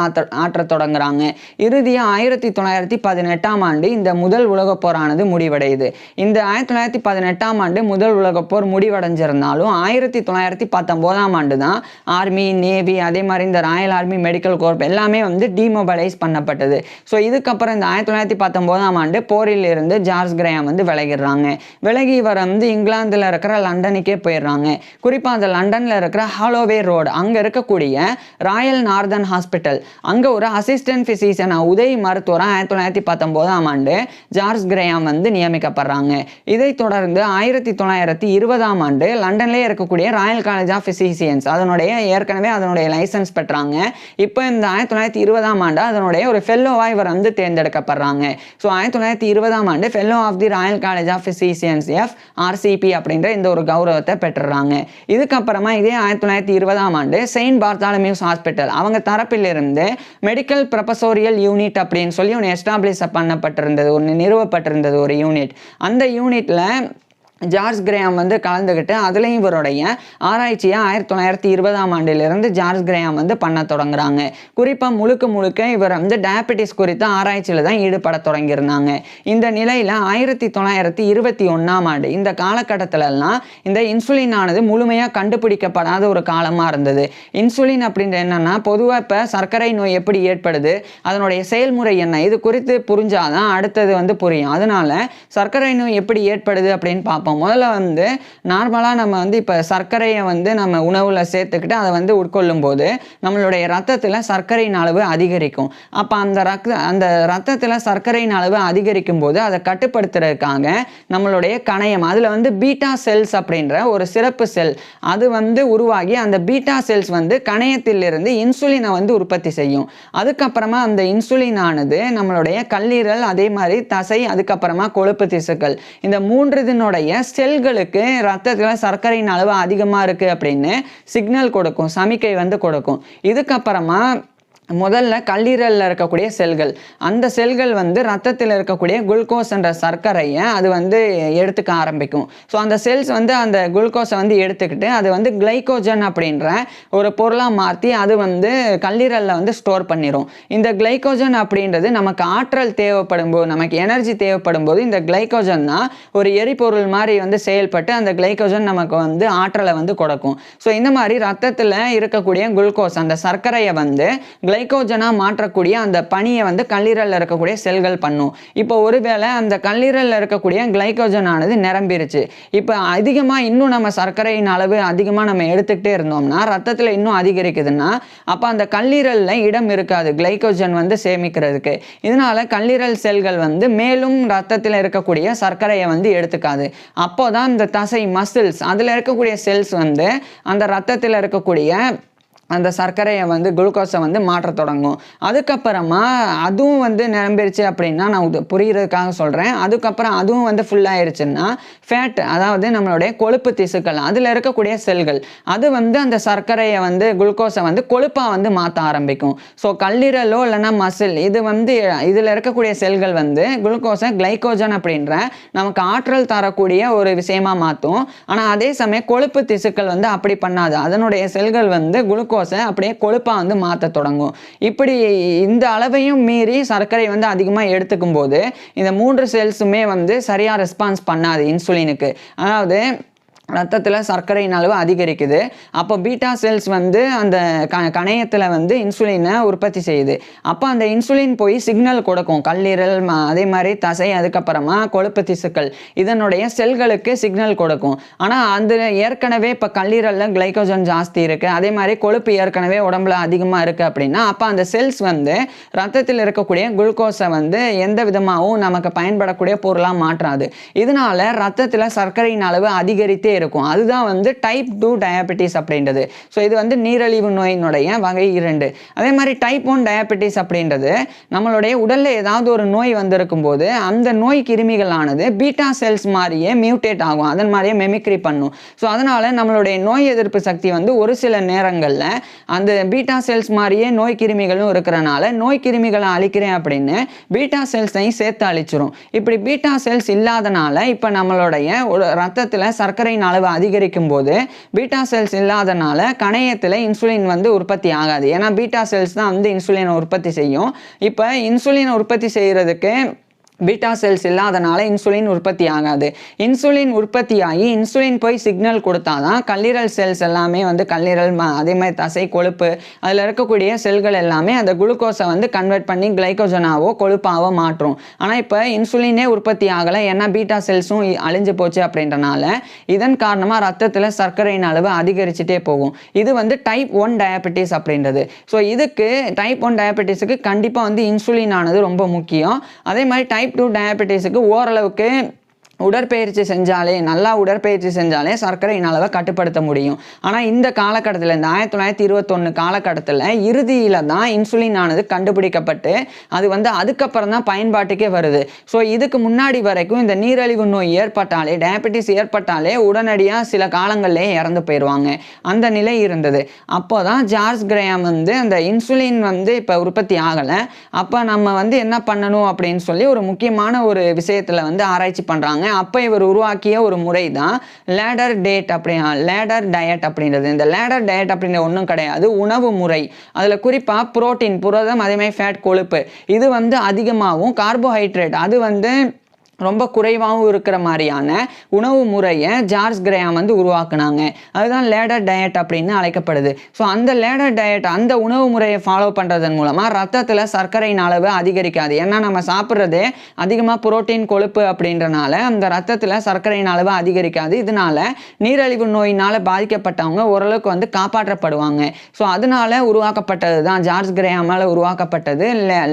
A: ஆற்ற தொடங்குறாங்க. இறுதியாக 1918ஆம் ஆண்டு இந்த முதல் உலகப் போரானது முடிவடையுது. இந்த 1918ஆம் ஆண்டு முதல் உலகப் போர் முடிவடைஞ்சிருந்தாலும் 1919ஆம் ஆண்டு தான் ஆர்மி நேவி அதே மாதிரி இந்த ராயல் ஆர்மி மெடிக்கல் கோர்ப் எல்லாமே வந்து டிமொபைலைஸ் பண்ணப்பட்டது. ஸோ இதுக்கப்புறம் இந்த 1919ஆம் ஆண்டு போரில் இருந்து ஜார்ஜ் கிரயாம் வந்து விலகி இவர் வந்து இங்கிலாந்தில் இருக்கிற லண்டனுக்கே போயிடுறாங்க. குறிப்பாக அந்த லண்டனில் இருக்கிற ஹாலோவே ரோடு அங்கே இருக்கக்கூடிய ராயல் நார்தன் ஹாஸ்பிட்டல் அங்க ஒரு அசிஸ்டன்ட் பிசிஷியன் உதவி மருத்துவரா 1919ஆம் ஆண்டு ஜார்ஜ் கிரயாம் வந்து நியமிக்கப்படுறாங்க. இதைத் தொடர்ந்து 1920ஆம் ஆண்டு லண்டன்லேயே இருக்கக்கூடிய ராயல் காலேஜ் ஆஃப் பிசிஷியன்ஸ் ஏற்கனவே அதனுடைய லைசன்ஸ் பெற்றாங்க. இப்போ இந்த 1920ஆம் ஆண்டு அதனுடைய ஒரு ஃபெல்லோவா இவர் வந்து தேர்ந்தெடுக்கப்படுறாங்க. ஸோ 1920ஆம் ஆண்டு fellow of the royal college of physicians FRCP அப்படின்ற இந்த ஒரு கௌரவத்தை பெற்றுறாங்க. இதுக்கப்புறமா இதே 1920ஆம் ஆண்டு செயின்ட் பார்த்தாலமியூஸ் ஹாஸ்பிட்டல் அவங்க தரப்பிலிருந்து மெடிக்கல் ப்ரொபசோரியல் யூனிட் அப்படின்னு சொல்லி ஒன்று எஸ்டாப்ளிஷ் பண்ணப்பட்டிருந்தது, ஒன்று நிறுவப்பட்டிருந்தது ஒரு யூனிட். அந்த யூனிட்ல ஜார்ஜ் கிரயாம் வந்து கலந்துக்கிட்டு அதுலேயும் இவருடைய ஆராய்ச்சியை 1920ஆம் ஆண்டிலிருந்து ஜார்ஜ் கிரயாம் வந்து பண்ண தொடங்குறாங்க. குறிப்பாக முழுக்க இவர் வந்து டயபெட்டிஸ் குறித்த ஆராய்ச்சியில் தான் ஈடுபட தொடங்கியிருந்தாங்க. இந்த நிலையில் 1921ஆம் ஆண்டு இந்த காலகட்டத்திலலாம் இந்த இன்சுலின் ஆனது முழுமையாக கண்டுபிடிக்கப்படாத ஒரு காலமாக இருந்தது. இன்சுலின் அப்படின்ற என்னன்னா பொதுவாக இப்போ சர்க்கரை நோய் எப்படி ஏற்படுது அதனுடைய செயல்முறை என்ன இது குறித்து புரிஞ்சாதான் அடுத்தது வந்து புரியும். அதனால சர்க்கரை நோய் எப்படி ஏற்படுது அப்படின்னு பார்ப்போம். பார்ப்போம். முதல்ல வந்து நார்மலாக நம்ம வந்து இப்போ சர்க்கரையை வந்து நம்ம உணவில் சேர்த்துக்கிட்டு அதை வந்து உட்கொள்ளும்போது நம்மளுடைய ரத்தத்தில் சர்க்கரையின் அளவு அதிகரிக்கும். அப்போ அந்த ரத்தத்தில் சர்க்கரையின் அளவு அதிகரிக்கும் போது அதை கட்டுப்படுத்துறதுக்காக நம்மளுடைய கணையம் அதில் வந்து பீட்டா செல்ஸ் அப்படின்ற ஒரு சிறப்பு செல் அது வந்து உருவாகி அந்த பீட்டா செல்ஸ் வந்து கணையத்திலிருந்து இன்சுலினை வந்து உற்பத்தி செய்யும். அதுக்கப்புறமா அந்த இன்சுலின் ஆனது நம்மளுடைய கல்லீரல், அதே மாதிரி தசை, அதுக்கப்புறமா கொழுப்பு திசுக்கள், இந்த 3 இதனுடைய செல்களுக்கு ரத்தத்தில் சர்க்கரையின் அளவு அதிகமாக இருக்குது அப்படின்னு சிக்னல் கொடுக்கும், சமிக்கை வந்து கொடுக்கும். இதுக்கப்புறமா முதல்ல கல்லீரலில் இருக்கக்கூடிய செல்கள், அந்த செல்கள் வந்து ரத்தத்தில் இருக்கக்கூடிய குளுக்கோஸ் என்ற சர்க்கரையை அது வந்து எடுத்துக்க ஆரம்பிக்கும். ஸோ அந்த செல்ஸ் வந்து அந்த குளுக்கோஸை வந்து எடுத்துக்கிட்டு அது வந்து கிளைக்கோஜன் அப்படின்ற ஒரு பொருளாக மாற்றி அது வந்து கல்லீரலில் வந்து ஸ்டோர் பண்ணிடும். இந்த கிளைக்கோஜன் அப்படின்றது நமக்கு ஆற்றல் தேவைப்படும் போது, நமக்கு எனர்ஜி தேவைப்படும் போது இந்த கிளைக்கோஜன் தான் ஒரு எரிபொருள் மாதிரி வந்து செயல்பட்டு அந்த கிளைக்கோஜன் நமக்கு வந்து ஆற்றலை வந்து கொடுக்கும். ஸோ இந்த மாதிரி ரத்தத்தில் இருக்கக்கூடிய குளுக்கோஸ் அந்த சர்க்கரையை வந்து கிளைக்கோஜனாக மாற்றக்கூடிய அந்த பணியை வந்து கல்லீரலில் இருக்கக்கூடிய செல்கள் பண்ணும். இப்போ ஒருவேளை அந்த கல்லீரலில் இருக்கக்கூடிய கிளைக்கோஜன் ஆனது நிரம்பிருச்சு, இப்போ அதிகமாக இன்னும் நம்ம சர்க்கரையின் அளவு அதிகமாக நம்ம எடுத்துக்கிட்டே இருந்தோம்னா ரத்தத்தில் இன்னும் அதிகரிக்குதுன்னா அப்போ அந்த கல்லீரலில் இடம் இருக்காது கிளைக்கோஜன் வந்து சேமிக்கிறதுக்கு. இதனால கல்லீரல் செல்கள் வந்து மேலும் ரத்தத்தில் இருக்கக்கூடிய சர்க்கரையை வந்து எடுத்துக்காது. அப்போ தான் இந்த தசை மசில்ஸ் அதில் இருக்கக்கூடிய செல்ஸ் வந்து அந்த ரத்தத்தில் இருக்கக்கூடிய அந்த சர்க்கரையை வந்து குளுக்கோஸை வந்து மாற்ற தொடங்கும். அதுக்கப்புறமா அதுவும் வந்து நிரம்பிருச்சு அப்படின்னா, நான் புரிகிறதுக்காக சொல்கிறேன், அதுக்கப்புறம் அதுவும் வந்து ஃபுல்லாகிருச்சுன்னா ஃபேட், அதாவது நம்மளுடைய கொழுப்பு திசுக்கள் அதில் இருக்கக்கூடிய செல்கள் அது வந்து அந்த சர்க்கரையை வந்து குளுக்கோஸை வந்து கொழுப்பாக வந்து மாற்ற ஆரம்பிக்கும். ஸோ கல்லீரலோ இல்லைன்னா மசில் இது வந்து இதில் இருக்கக்கூடிய செல்கள் வந்து குளுக்கோஸை கிளைக்கோஜன் அப்படின்ற நமக்கு ஆற்றல் தரக்கூடிய ஒரு விஷயமா மாற்றும். ஆனால் அதே சமயம் கொழுப்பு திசுக்கள் வந்து அப்படி பண்ணாது, அதனுடைய செல்கள் வந்து குளுக்கோஸை அப்படியே கொழுப்பா வந்து மாற்ற தொடங்கும். இப்படி இந்த அளவையும் மீறி சர்க்கரை வந்து அதிகமாக எடுத்துக்கும் போது இந்த 3 செல்ஸுமே வந்து சரியா ரெஸ்பான்ஸ் பண்ணாது இன்சுலினுக்கு. அதாவது ரத்தத்தில் சர்க்கரையின் அளவு அதிகரிக்குது. அப்போ பீட்டா செல்ஸ் வந்து அந்த கணையத்தில் வந்து இன்சுலினை உற்பத்தி செய்யுது. அப்போ அந்த இன்சுலின் போய் சிக்னல் கொடுக்கும் கல்லீரல், அதே மாதிரி தசை, அதுக்கப்புறமா கொழுப்பு திசுக்கள் இதனுடைய செல்களுக்கு சிக்னல் கொடுக்கும். ஆனால் அந்த ஏற்கனவே இப்போ கல்லீரலில் கிளைக்கோஜன் ஜாஸ்தி இருக்குது, அதே மாதிரி கொழுப்பு ஏற்கனவே உடம்புல அதிகமாக இருக்குது அப்படின்னா அப்போ அந்த செல்ஸ் வந்து ரத்தத்தில் இருக்கக்கூடிய குளுக்கோஸை வந்து எந்த விதமாகவும் நமக்கு பயன்படக்கூடிய பொருளாக மாற்றாது. இதனால ரத்தத்தில் சர்க்கரையின் அளவு அதிகரித்தே இருக்கும். அதுதான் வந்து டைப் 2 டயபெட்டிஸ் அப்படின்றது. ஸோ இது வந்து நீரிழிவு நோயினுடைய வகை 2. அதே மாதிரி டைப் 1 டயபெட்டிஸ் அப்படின்றது நம்மளுடைய உடலில் ஏதாவது ஒரு நோய் வந்திருக்கும் போது அந்த நோய் கிருமிகளானது பீட்டா செல்ஸ் மாதிரியே மியூட்டேட் ஆகும், அதன் மாதிரியே மெமிக்ரி பண்ணும். ஸோ அதனால நம்மளுடைய நோய் எதிர்ப்பு சக்தி வந்து ஒரு சில நேரங்களில் அந்த பீட்டா செல்ஸ் மாதிரியே நோய் கிருமிகளும் இருக்கிறனால நோய் கிருமிகளை அழிக்கிறேன் அப்படின்னு பீட்டா செல்ஸையும் சேர்த்து அழிச்சிரும். இப்படி பீட்டா செல்ஸ் இல்லாதனால இப்போ நம்மளுடைய ரத்தத்தில் சர்க்கரையின் அளவு அதிகரிக்கும் போது பீட்டா செல்ஸ் இல்லாதனால கணையத்தில் இன்சுலின் வந்து உற்பத்தி ஆகாது. ஏன்னா பீட்டா செல்ஸ் தான் வந்து இன்சுலினை உற்பத்தி செய்யும். இப்போ இன்சுலினை உற்பத்தி செய்கிறதுக்கு பீட்டா செல்ஸ் இல்லாதனால இன்சுலின் உற்பத்தி ஆகாது. இன்சுலின் உற்பத்தி ஆகி இன்சுலின் போய் சிக்னல் கொடுத்தா தான் கல்லீரல் செல்ஸ் எல்லாமே வந்து கல்லீரல், அதே மாதிரி தசை, கொழுப்பு அதில் இருக்கக்கூடிய செல்கள் எல்லாமே அந்த குளுக்கோஸை வந்து கன்வெர்ட் பண்ணி கிளைக்கோஜனாவோ கொழுப்பாவோ மாற்றும். ஆனால் இப்போ இன்சுலினே உற்பத்தி ஆகலை, ஏன்னா பீட்டா செல்ஸும் அழிஞ்சு போச்சு அப்படின்றனால இதன் காரணமாக ரத்தத்தில் சர்க்கரையின் அளவு அதிகரிச்சுட்டே போகும். இது வந்து டைப் 1 டயபெட்டிஸ் அப்படின்றது. ஸோ இதுக்கு டைப் 1 டயபெட்டிஸுக்கு கண்டிப்பாக வந்து இன்சுலின் ஆனது ரொம்ப முக்கியம். அதே மாதிரி டைப் 2 டயபெட்டிஸுக்கு ஓரளவுக்கு உடற்பயிற்சி செஞ்சாலே, நல்லா உடற்பயிற்சி செஞ்சாலே சர்க்கரையின் அளவை கட்டுப்படுத்த முடியும். ஆனால் இந்த காலகட்டத்தில், இந்த 1921 காலகட்டத்தில் இறுதியில் தான் இன்சுலின் ஆனது கண்டுபிடிக்கப்பட்டு அது வந்து அதுக்கப்புறம் தான் பயன்பாட்டுக்கே வருது. ஸோ இதுக்கு முன்னாடி வரைக்கும் இந்த நீரிழிவு நோய் ஏற்பட்டாலே, டயபெட்டிஸ் ஏற்பட்டாலே உடனடியாக சில காலங்களிலே இறந்து போயிடுவாங்க, அந்த நிலை இருந்தது. அப்போ தான் ஜார்ஜ் கிரஹாம் வந்து அந்த இன்சுலின் வந்து இப்போ உற்பத்தி ஆகலை, அப்போ நம்ம வந்து என்ன பண்ணணும் அப்படின்னு சொல்லி ஒரு முக்கியமான ஒரு விஷயத்தில் வந்து ஆராய்ச்சி பண்ணுறாங்க. அப்போ இவர் உருவாக்கிய ஒரு முறை தான் லேடர் டயட் அப்படின்றது. இந்த லேடர் டயட் அப்படின்ற ஒன்றும் கிடையாது, உணவு முறை. அதில் குறிப்பாக புரோட்டீன், புரதம், அதே மாதிரி ஃபேட், கொழுப்பு இது வந்து அதிகமாகவும், கார்போஹைட்ரேட் அது வந்து ரொம்ப குறைவாகவும் இருக்கிற மாதிரியான உணவு முறையை ஜார்ஜ் கிரஹாம் வந்து உருவாக்குனாங்க. அதுதான் லேடர் டயட் அப்படின்னு அழைக்கப்படுது. ஸோ அந்த லேடர் டயட் அந்த உணவு முறையை ஃபாலோ பண்ணுறதன் மூலமாக ரத்தத்தில் சர்க்கரையின் அளவு அதிகரிக்காது. ஏன்னா நம்ம சாப்பிட்றதே அதிகமாக புரோட்டீன் கொழுப்பு அப்படின்றனால அந்த ரத்தத்தில் சர்க்கரையின் அளவு அதிகரிக்காது. இதனால நீரிழிவு நோயினால் பாதிக்கப்பட்டவங்க ஓரளவுக்கு வந்து காப்பாற்றப்படுவாங்க. ஸோ அதனால உருவாக்கப்பட்டது தான் ஜார்ஜ் கிரஹாமால் உருவாக்கப்பட்டது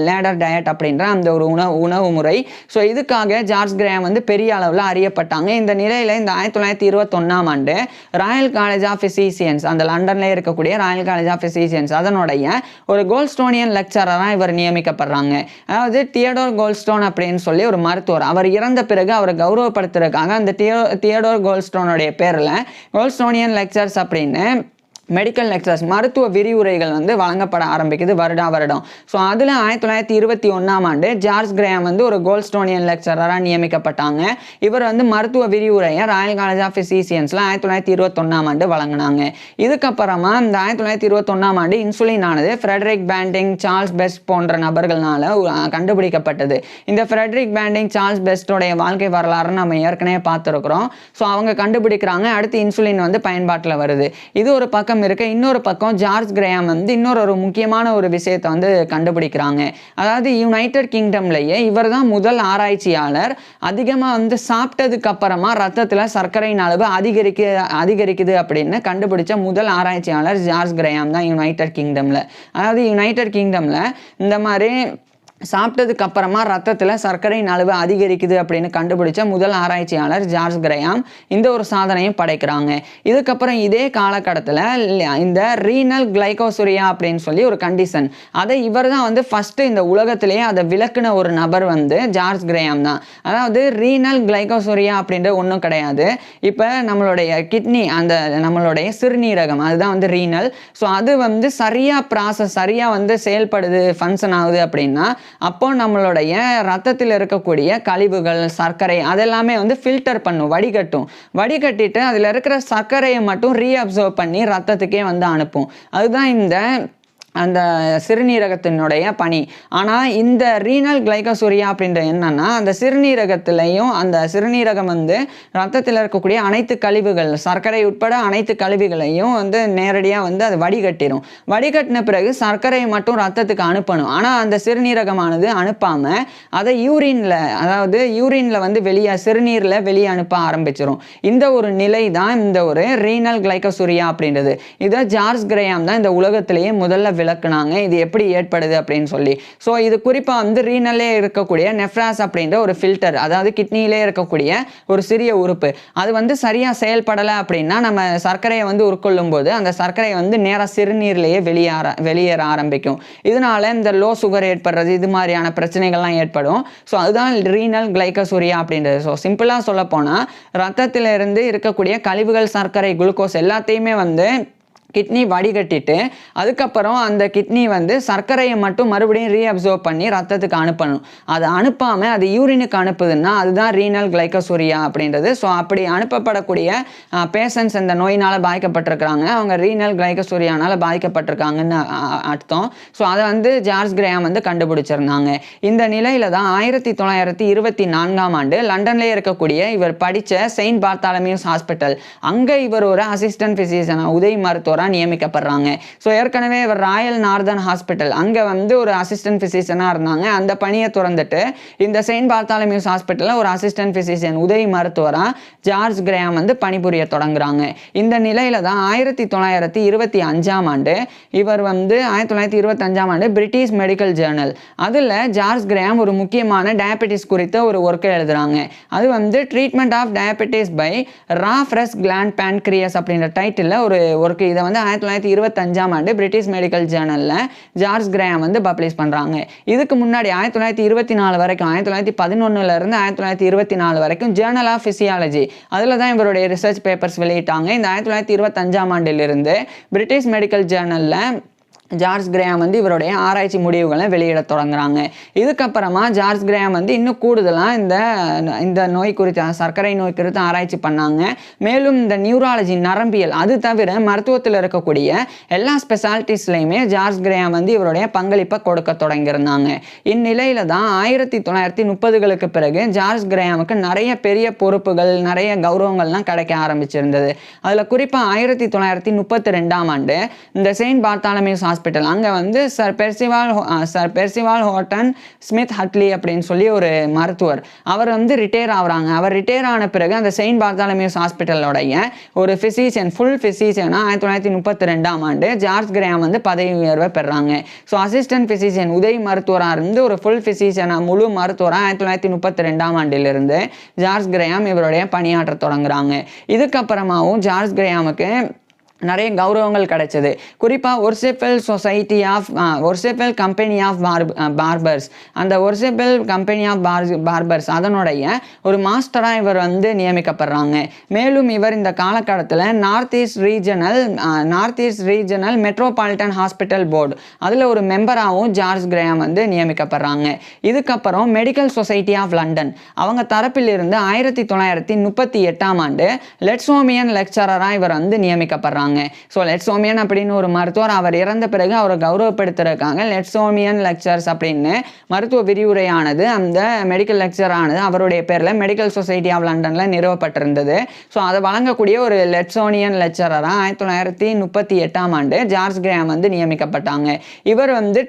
A: லேடர் டயட் அப்படின்ற அந்த ஒரு உணவு முறை. ஸோ இதுக்காக ஜார்ஜ் கிரஹாம் வந்து பெரிய அளவில் அறியப்பட்டாங்க. இந்த நிலையில் இந்த 1921ஆம் ஆண்டு ராயல் காலேஜ் ஆஃப் பிசிசியன்ஸ், அந்த லண்டன்ல இருக்கக்கூடிய ராயல் காலேஜ் ஆஃப் பிசிசியன்ஸ், அதனுடைய ஒரு கோல்ட்ஸ்டோனியன் லெக்சரராக இவர் நியமிக்கப்படுறாங்க. அதாவது தியோடோர் கோல்ட்ஸ்டோன் அப்படின்னு சொல்லி ஒரு மருத்துவர். அவர் இறந்த பிறகு அவரை கௌரவப்படுத்துறதுக்காக அந்த தியோடோர் கோல்ட்ஸ்டோனுடைய பேரில் கோல்ட்ஸ்டோனியன் லெக்சர்ஸ் அப்படின்னு மெடிக்கல் லெக்சர்ஸ் மருத்துவ விரிவுரைகள் வந்து வழங்கப்பட ஆரம்பிக்குது வருடம். ஸோ அதில் 1921ஆம் ஆண்டு ஜார்ஜ் கிரஹாம் வந்து ஒரு கோல்ட்ஸ்டோனியன் லெக்சரராக நியமிக்கப்பட்டாங்க. இவர் வந்து மருத்துவ விரிவுரையை ராயல் காலேஜ் ஆஃப் பிசிசியன்ஸில் 1921ஆம் ஆண்டு வழங்கினாங்க. இதுக்கப்புறமா இந்த 1921ஆம் ஆண்டு இன்சுலின் ஆனது ஃப்ரெடரிக் பேண்டிங், சார்ல்ஸ் பெஸ்ட் போன்ற நபர்களால் கண்டுபிடிக்கப்பட்டது. இந்த ஃப்ரெடரிக் பேண்டிங், சார்ல்ஸ் பெஸ்டோடைய வாழ்க்கை வரலாறு நம்ம ஏற்கனவே பார்த்துருக்குறோம். ஸோ அவங்க கண்டுபிடிக்கிறாங்க, அடுத்து இன்சுலின் வந்து பயன்பாட்டில் வருது. இது ஒரு பக்கம் இருக்க, இன்னொரு பக்கம் ஜார்ஜ் கிரஹாம் வந்து இன்னொரு முக்கியமான ஒரு விஷயத்தை வந்து கண்டுபிடிக்கிறாங்க. அதாவது யுனைடெட் கிங்டம்லேயே இவர் தான் முதல் ஆராய்ச்சியாளர் அதிகமாக வந்து சாப்பிட்டதுக்கு அப்புறமா ரத்தத்தில் சர்க்கரையின் அளவு அதிகரிக்குது அப்படின்னு கண்டுபிடிச்ச முதல் ஆராய்ச்சியாளர் ஜார்ஜ் கிரஹாம் தான் யுனைடெட் கிங்டமில். அதாவது யுனைடெட் கிங்டமில் இந்த மாதிரி சாப்பிட்டதுக்கு அப்புறமா ரத்தத்தில் சர்க்கரையின் அளவு அதிகரிக்குது அப்படின்னு கண்டுபிடிச்ச முதல் ஆராய்ச்சியாளர் ஜார்ஜ் கிரஹாம் இந்த ஒரு சாதனையும் படைக்கிறாங்க. இதுக்கப்புறம் இதே காலகட்டத்தில் இந்த ரீனல் கிளைகோசுரியா அப்படின்னு சொல்லி ஒரு கண்டிஷன், அதை இவர் தான் வந்து ஃபஸ்ட்டு இந்த உலகத்திலேயே அதை விளக்குன ஒரு நபர் வந்து ஜார்ஜ் கிரஹாம் தான். அதாவது ரீனல் கிளைகோசுரியா அப்படின்ற ஒன்றும் கிடையாது. இப்போ நம்மளுடைய கிட்னி, அந்த நம்மளுடைய சிறுநீரகம், அதுதான் வந்து ரீனல். ஸோ அது வந்து சரியாக வந்து செயல்படுது, ஃபங்க்ஷன் ஆகுது அப்படின்னா அப்போ நம்மளுடைய ரத்தத்தில் இருக்கக்கூடிய கழிவுகள், சர்க்கரை அதெல்லாமே வந்து ஃபில்டர் பண்ணும், வடிகட்டிட்டு அதில் இருக்கிற சர்க்கரையை மட்டும் ரீஅப்சர்வ் பண்ணி ரத்தத்துக்கே வந்து அனுப்பும். அதுதான் இந்த அந்த சிறுநீரகத்தினுடைய பணி. ஆனால் இந்த ரீனல் கிளைகோசுரியா அப்படின்ற என்னன்னா அந்த சிறுநீரகத்திலையும் அந்த சிறுநீரகம் வந்து ரத்தத்தில் இருக்கக்கூடிய அனைத்து கழிவுகள், சர்க்கரை உட்பட அனைத்து கழிவுகளையும் வந்து நேரடியாக வந்து அது வடிகட்டின பிறகு சர்க்கரையை மட்டும் ரத்தத்துக்கு அனுப்பணும். ஆனால் அந்த சிறுநீரகமானது அனுப்பாமல் அதை யூரின்ல வந்து சிறுநீரில் வெளியே அனுப்ப ஆரம்பிச்சிடும். இந்த ஒரு நிலை தான் இந்த ஒரு ரீனல் கிளைகோசுரியா அப்படின்றது. இதை ஜார்ஜ் கிரஹாம் தான் இந்த உலகத்திலேயே முதல்ல விளக்குனாங்க, இது எப்படி ஏற்படுது அப்படின்னு சொல்லி. ஸோ இது குறிப்பாக வந்து ரீனல்லே இருக்கக்கூடிய நெஃப்ராஸ் அப்படின்ற ஒரு ஃபில்டர், அதாவது கிட்னியிலே இருக்கக்கூடிய ஒரு சிறிய உறுப்பு, அது வந்து சரியாக செயல்படலை அப்படின்னா நம்ம சர்க்கரையை வந்து உட்கொள்ளும் போது அந்த சர்க்கரையை வந்து நேராக சிறுநீர்லேயே வெளியேற ஆரம்பிக்கும். இதனால இந்த லோ சுகர் ஏற்படுறது, இது மாதிரியான பிரச்சனைகள்லாம் ஏற்படும். ஸோ அதுதான் ரீனல் கிளைகோசுரியா அப்படின்றது. ஸோ சிம்பிளாக சொல்ல போனால் ரத்தத்திலிருந்து இருக்கக்கூடிய கழிவுகள், சர்க்கரை, குளுக்கோஸ் எல்லாத்தையுமே வந்து கிட்னி வடிகட்டிட்டு அதுக்கப்புறம் அந்த கிட்னி வந்து சர்க்கரையை மட்டும் மறுபடியும் ரீஅப்சர்வ் பண்ணி ரத்தத்துக்கு அனுப்பணும். அதை அனுப்பாமல் அது யூரினுக்கு அனுப்புதுன்னா அதுதான் ரீனல் கிளைகோசுரியா அப்படின்றது. ஸோ அப்படி அனுப்பப்படக்கூடிய பேஷண்ட்ஸ் இந்த நோயினால் பாதிக்கப்பட்டிருக்கிறாங்க, அவங்க ரீனல் கிளைகோசுரியானால் பாதிக்கப்பட்டிருக்காங்கன்னு அர்த்தம். ஸோ அதை வந்து ஜார்ஜ் கிரஹாம் வந்து கண்டுபிடிச்சிருந்தாங்க. இந்த நிலையில தான் 1924ஆம் ஆண்டு லண்டன்லேயே இருக்கக்கூடிய இவர் படித்த செயின்ட் பார்த்தாலமியூஸ் ஹாஸ்பிட்டல், அங்கே இவர் ஒரு அசிஸ்டன்ட் பிசிஷியன், உதவி மருத்துவர் நியமிக்கப்படுறாங்க. ஸோ ஏற்கனவே இவர் ராயல் நார்தன் ஹாஸ்பிட்டல் அங்கே வந்து ஒரு அசிஸ்டன்ட் பிசிஷியனாக இருந்தாங்க. அந்த பணியை துறந்துட்டு இந்த செயின்ட் பார்த்தாலமியூஸ் ஹாஸ்பிட்டலில் ஒரு அசிஸ்டன்ட் பிசிஷியன், உதவி மருத்துவராக ஜார்ஜ் கிரஹாம் வந்து பணிபுரிய தொடங்குறாங்க. இந்த நிலையில தான் 1925ஆம் ஆண்டு இவர் வந்து 1925ஆம் ஆண்டு பிரிட்டிஷ் மெடிக்கல் ஜேர்னல் அதில் ஜார்ஜ் கிரஹாம் ஒரு முக்கியமான டயபெட்டிஸ் குறித்த ஒரு ஒர்க்கை எழுதுறாங்க. அது வந்து treatment of diabetes by raw fresh gland pancreas அப்படின்ற டைட்டில் ஒரு ஒர்க்கு. இதை வந்து 1925ஆம் ஆண்டு பிரிட்டிஷ் மெடிக்கல் ஜேர்னலில் ஜார்ஜ் கிரஹாம் வந்து பப்ளிஷ் பண்ணுறாங்க. இதுக்கு முன்னாடி 1924 வரைக்கும், 1911 1924 வரைக்கும் ஜேர்னல் ஆஃப் ஃபிசியாலஜி அதில் தான் இவருடைய ரிசர்ச் பேப்பர்ஸ் வெளியிட்டாங்க. இந்த 1925ஆம் ஆண்டிலிருந்து பிரிட்டிஷ் மெடிக்கல் ஜேர்னலில் ஜார்ஜ் கிரேஹாம் வந்து இவருடைய ஆராய்ச்சி முடிவுகளை வெளியிட தொடங்குறாங்க. இதுக்கப்புறமா ஜார்ஜ் கிரேஹாம் வந்து இன்னும் கூடுதலாக இந்த நோய் குறித்து சர்க்கரை நோய் குறித்து ஆராய்ச்சி பண்ணாங்க. மேலும் இந்த நியூராலஜி நரம்பியல் அது தவிர மருத்துவத்தில் இருக்கக்கூடிய எல்லா ஸ்பெஷாலிட்டிஸ்லையுமே ஜார்ஜ் கிரேஹாம் வந்து இவருடைய பங்களிப்பை கொடுக்க தொடங்கியிருந்தாங்க. இந்நிலையில தான் 1930களுக்கு பிறகு ஜார்ஜ் கிரேஹாமுக்கு நிறைய பெரிய பொறுப்புகள் நிறைய கௌரவங்கள்லாம் கிடைக்க ஆரம்பிச்சிருந்தது. அதில் குறிப்பாக 1932ஆம் ஆண்டு இந்த செயின்ட் பார்த்தாலமியூஸ் ஹாஸ்பிட்டல் அங்கே வந்து சர் பெர்சிவால் ஹோட்டன் ஸ்மித் ஹட்லி அப்படின்னு சொல்லி ஒரு மருத்துவர் அவர் வந்து ரிட்டையர் ஆகுறாங்க. அவர் ரிட்டையர் ஆன பிறகு அந்த செயின்ட் பார்த்தாலமியூஸ் ஹாஸ்பிட்டலோடைய ஒரு ஃபிசிஷியன் ஃபுல் ஃபிசிஷியனாக 1932ஆம் ஆண்டு ஜார்ஜ் கிரேஹாம் வந்து பதவி உயர்வை பெறாங்க. ஸோ அசிஸ்டன்ட் ஃபிசிஷியன் உதவி மருத்துவராக இருந்து ஒரு ஃபுல் ஃபிசிஷியனாக முழு மருத்துவராக 1932ஆம் ஆண்டிலிருந்து ஜார்ஜ் கிரேஹாம் இவருடைய பணியாற்ற தொடங்குறாங்க. இதுக்கப்புறமாவும் ஜார்ஜ் கிரேஹாமுக்கு நிறைய கௌரவங்கள் கிடைச்சது. குறிப்பாக ஒர்செபெல் கம்பெனி ஆஃப் பார்பர்ஸ் அந்த ஒர்செபெல் கம்பெனி ஆஃப் பார்பர்ஸ் அதனுடைய ஒரு மாஸ்டராக இவர் வந்து நியமிக்கப்படுறாங்க. மேலும் இவர் இந்த காலகட்டத்தில் north east regional metropolitan hospital board அதில் ஒரு மெம்பராகவும் ஜார்ஜ் கிரேஹாம் வந்து நியமிக்கப்படுறாங்க. இதுக்கப்புறம் மெடிக்கல் சொசைட்டி ஆஃப் லண்டன் அவங்க தரப்பிலிருந்து 1938ஆம் ஆண்டு லெட்சோமியன் லெக்சரராக இவர் வந்து நியமிக்கப்படுறாங்க. ஸோ லெட்சோமியன் அப்படின்னு ஒரு மருத்துவர் அவர் இறந்த பிறகு அவரை கௌரவப்படுத்துறதுக்காக லெட்சோமியன் லெக்சர்ஸ் அப்படின்னு மருத்துவ விரிவுரையானது அந்த மெடிக்கல் லெக்சரானது அவருடைய பேரில் மெடிக்கல் சொசைட்டி ஆஃப் லண்டனில் நிறுவப்பட்டிருந்தது. ஸோ அதை வழங்கக்கூடிய ஒரு லெட்சோனியன் லெக்சரராக 1938ஆம் ஆண்டு ஜார்ஜ் கிரேஹாம் வந்து நியமிக்கப்பட்டாங்க. இவர் வந்து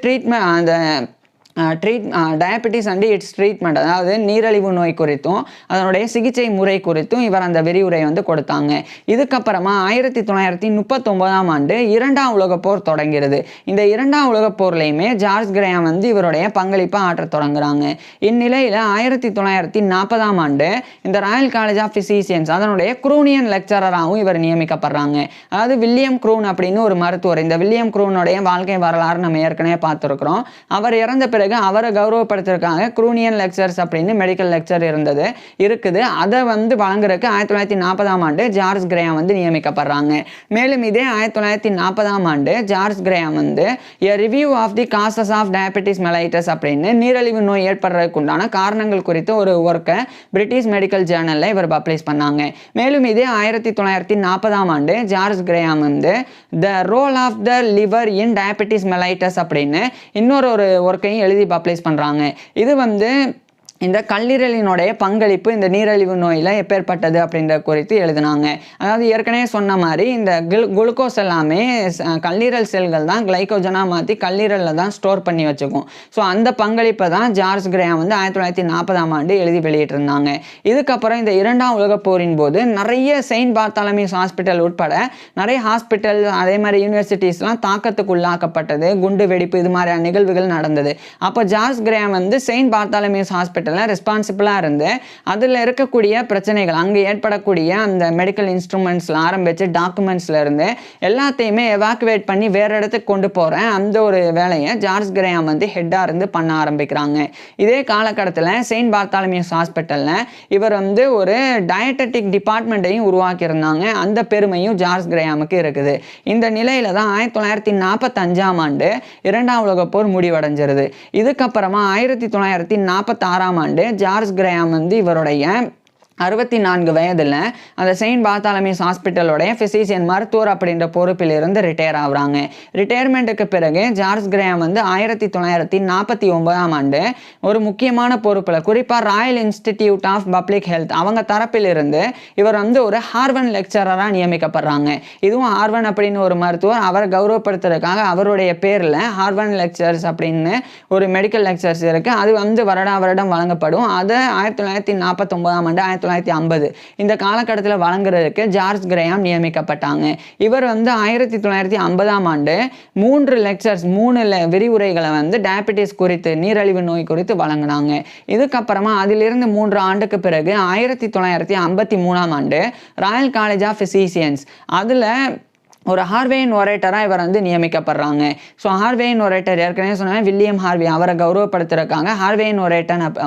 A: டயபெட்டிஸ் அண்ட் இட்ஸ் ட்ரீட்மெண்ட் அதாவது நீரிழிவு நோய் குறித்தும் அதனுடைய சிகிச்சை முறை குறித்தும் இவர் அந்த விரிவுரை வந்து கொடுத்தாங்க. இதுக்கப்புறமா 1939ஆம் ஆண்டு 2ஆம் உலகப் போர் தொடங்கிறது. இந்த 2ஆம் உலகப் போர்லையுமே ஜார்ஜ் கிரேஹாம் வந்து இவருடைய பங்களிப்பை ஆற்ற தொடங்குறாங்க. இந்நிலையில் 1940ஆம் ஆண்டு இந்த ராயல் காலேஜ் ஆஃப் ஃபிசிஷியன்ஸ் அதனுடைய க்ரூனியன் லெக்சரராகவும் இவர் நியமிக்கப்படுறாங்க. அதாவது வில்லியம் க்ரூன் அப்படின்னு ஒரு மருத்துவர். இந்த வில்லியம் க்ரூனுடைய வாழ்க்கை வரலாறு நம்ம ஏற்கனவே பார்த்துருக்குறோம். அவர் இறந்த பிறகு அவரை கௌரவப்படுத்துறதுக்காக க்ரூனியன் லெக்சர்ஸ் அப்படின்னு மெடிக்கல் லெக்சர் இருக்குது. அதை வந்து வழங்குறதுக்கு 1940ஆம் ஆண்டு ஜார்ஜ் கிரேஹாம் வந்து நியமிக்கப்படுறாங்க. மேலும் இதே 1940ஆம் ஆண்டு ஜார்ஜ் கிரேஹாம் வந்து review of the causes of diabetes mellitus அப்படின்னு நீரிழிவு நோய் ஏற்படுறதுக்கு உண்டான காரணங்கள் குறித்து ஒரு ஒர்க்கை பிரிட்டிஷ் மெடிக்கல் ஜேர்னலில் இவர் பப்ளிஷ் பண்ணாங்க. மேலும் இதே 1940ஆம் ஆண்டு ஜார்ஜ் கிரேஹாம் வந்து the role of the liver in diabetes mellitus அப்படின்னு இன்னொரு ஒர்க்கையும் எழுதி பப்ளிஷ் பண்ணுறாங்க. இது வந்து இந்த கல்லீரலினுடைய பங்களிப்பு இந்த நீரிழிவு நோயில் எப்பேற்பட்டது அப்படின்ற குறித்து எழுதினாங்க. அதாவது ஏற்கனவே சொன்ன மாதிரி இந்த குளுக்கோஸ் எல்லாமே கல்லீரல் செல்கள் தான் கிளைக்கோஜனாக மாற்றி கல்லீரலில் தான் ஸ்டோர் பண்ணி வச்சுக்கும். ஸோ அந்த பங்களிப்பை தான் ஜார்ஜ் கிரேஹாம் வந்து 1940ஆம் ஆண்டு எழுதி வெளியிட்டிருந்தாங்க. இதுக்கப்புறம் இந்த 2ஆம் உலகப் போரின் போது நிறைய செயின்ட் பார்த்தாலமியூஸ் ஹாஸ்பிட்டல் உட்பட நிறைய ஹாஸ்பிட்டல் அதே மாதிரி யூனிவர்சிட்டிஸ்லாம் தாக்கத்துக்கு உள்ளாக்கப்பட்டது. குண்டு வெடிப்பு இது மாதிரியான நிகழ்வுகள் நடந்தது. அப்போ ஜார்ஜ் கிரேஹாம் வந்து செயின்ட் பார்த்தாலமியூஸ் ஹாஸ்பிட்டல் ரெஸ்பான்சிபிளாக இருந்து அதில் இருக்கக்கூடிய பிரச்சனைகள் அங்கே ஏற்படக்கூடிய அந்த மெடிக்கல் இன்ஸ்ட்ருமெண்ட்ஸில் ஆரம்பித்து டாக்குமெண்ட்ஸில் இருந்து எல்லாத்தையுமே எவாக்குவேட் பண்ணி வேறு இடத்துக்கு கொண்டு போகிற அந்த ஒரு வேலையை ஜார்ஜ் கிரேஹாம் வந்து ஹெட்டாக இருந்து பண்ண ஆரம்பிக்கிறாங்க. இதே காலகட்டத்தில் செயின்ட் பார்த்தாலமியூஸ் ஹாஸ்பிட்டலில் இவர் வந்து ஒரு டயட்டட்டிக் டிபார்ட்மெண்ட்டையும் உருவாக்கியிருந்தாங்க. அந்த பெருமையும் ஜார்ஜ் கிரேஹாமுக்கு இருக்குது. இந்த நிலையில தான் 1945ஆம் ஆண்டு 2ஆம் உலகப் போர் முடிவடைஞ்சிருது. இதுக்கப்புறமா 1946ஆம் ஆண்டு ஜார்ஜ் கிரேஹாம் வந்து இவருடைய 64 வயதில் அந்த செயின்ட் பார்த்தாலமியூஸ் ஹாஸ்பிட்டலோடைய ஃபிசிஷியன் மருத்துவர் அப்படின்ற பொறுப்பில் இருந்து ரிட்டையர் ஆகுறாங்க. ரிட்டையர்மெண்ட்டுக்கு பிறகு ஜார்ஜ் கிரேஹாம் வந்து 1949ஆம் ஆண்டு ஒரு முக்கியமான பொறுப்பில் குறிப்பாக royal institute of public health அவங்க தரப்பிலிருந்து இவர் வந்து ஒரு ஹார்வர்ட் லெக்சரராக நியமிக்கப்படுறாங்க. இதுவும் ஹார்வர்ட் அப்படின்னு ஒரு மருத்துவர் அவரை கௌரவப்படுத்துறதுக்காக அவருடைய பேரில் ஹார்வர்ட் லெக்சர்ஸ் அப்படின்னு ஒரு மெடிக்கல் லெக்சர்ஸ் இருக்குது. அது வந்து வருடம் வழங்கப்படும். அது 1949ஆம் ஆண்டு 1950 இந்த காலகட்டத்தில் வழங்குறதுக்கு ஜார்ஜ் கிரேஹாம் நியமிக்கப்பட்டாங்க. இவர் வந்து 1950ஆம் ஆண்டு 3 லெக்சர்ஸ் 3 விரிவுரைகளை வந்து டயபெட்டிஸ் குறித்து நீரிழிவு நோய் குறித்து வழங்கினாங்க. இதுக்கப்புறமா அதிலிருந்து 3 ஆண்டுக்கு பிறகு 1953ஆம் ஆண்டு ராயல் காலேஜ் ஆஃப் ஃபிசிஷியன்ஸ் அதில் ஒரு ஹார்வேயின் ஒரேட்டராக இவர் வந்து நியமிக்கப்படுறாங்க. ஸோ ஹார்வேயின் ஒரேட்டர் ஏற்கனவே சொன்னாங்க, வில்லியம் ஹார்வே அவரை கௌரவப்படுத்திருக்காங்க. ஹார்வேயின்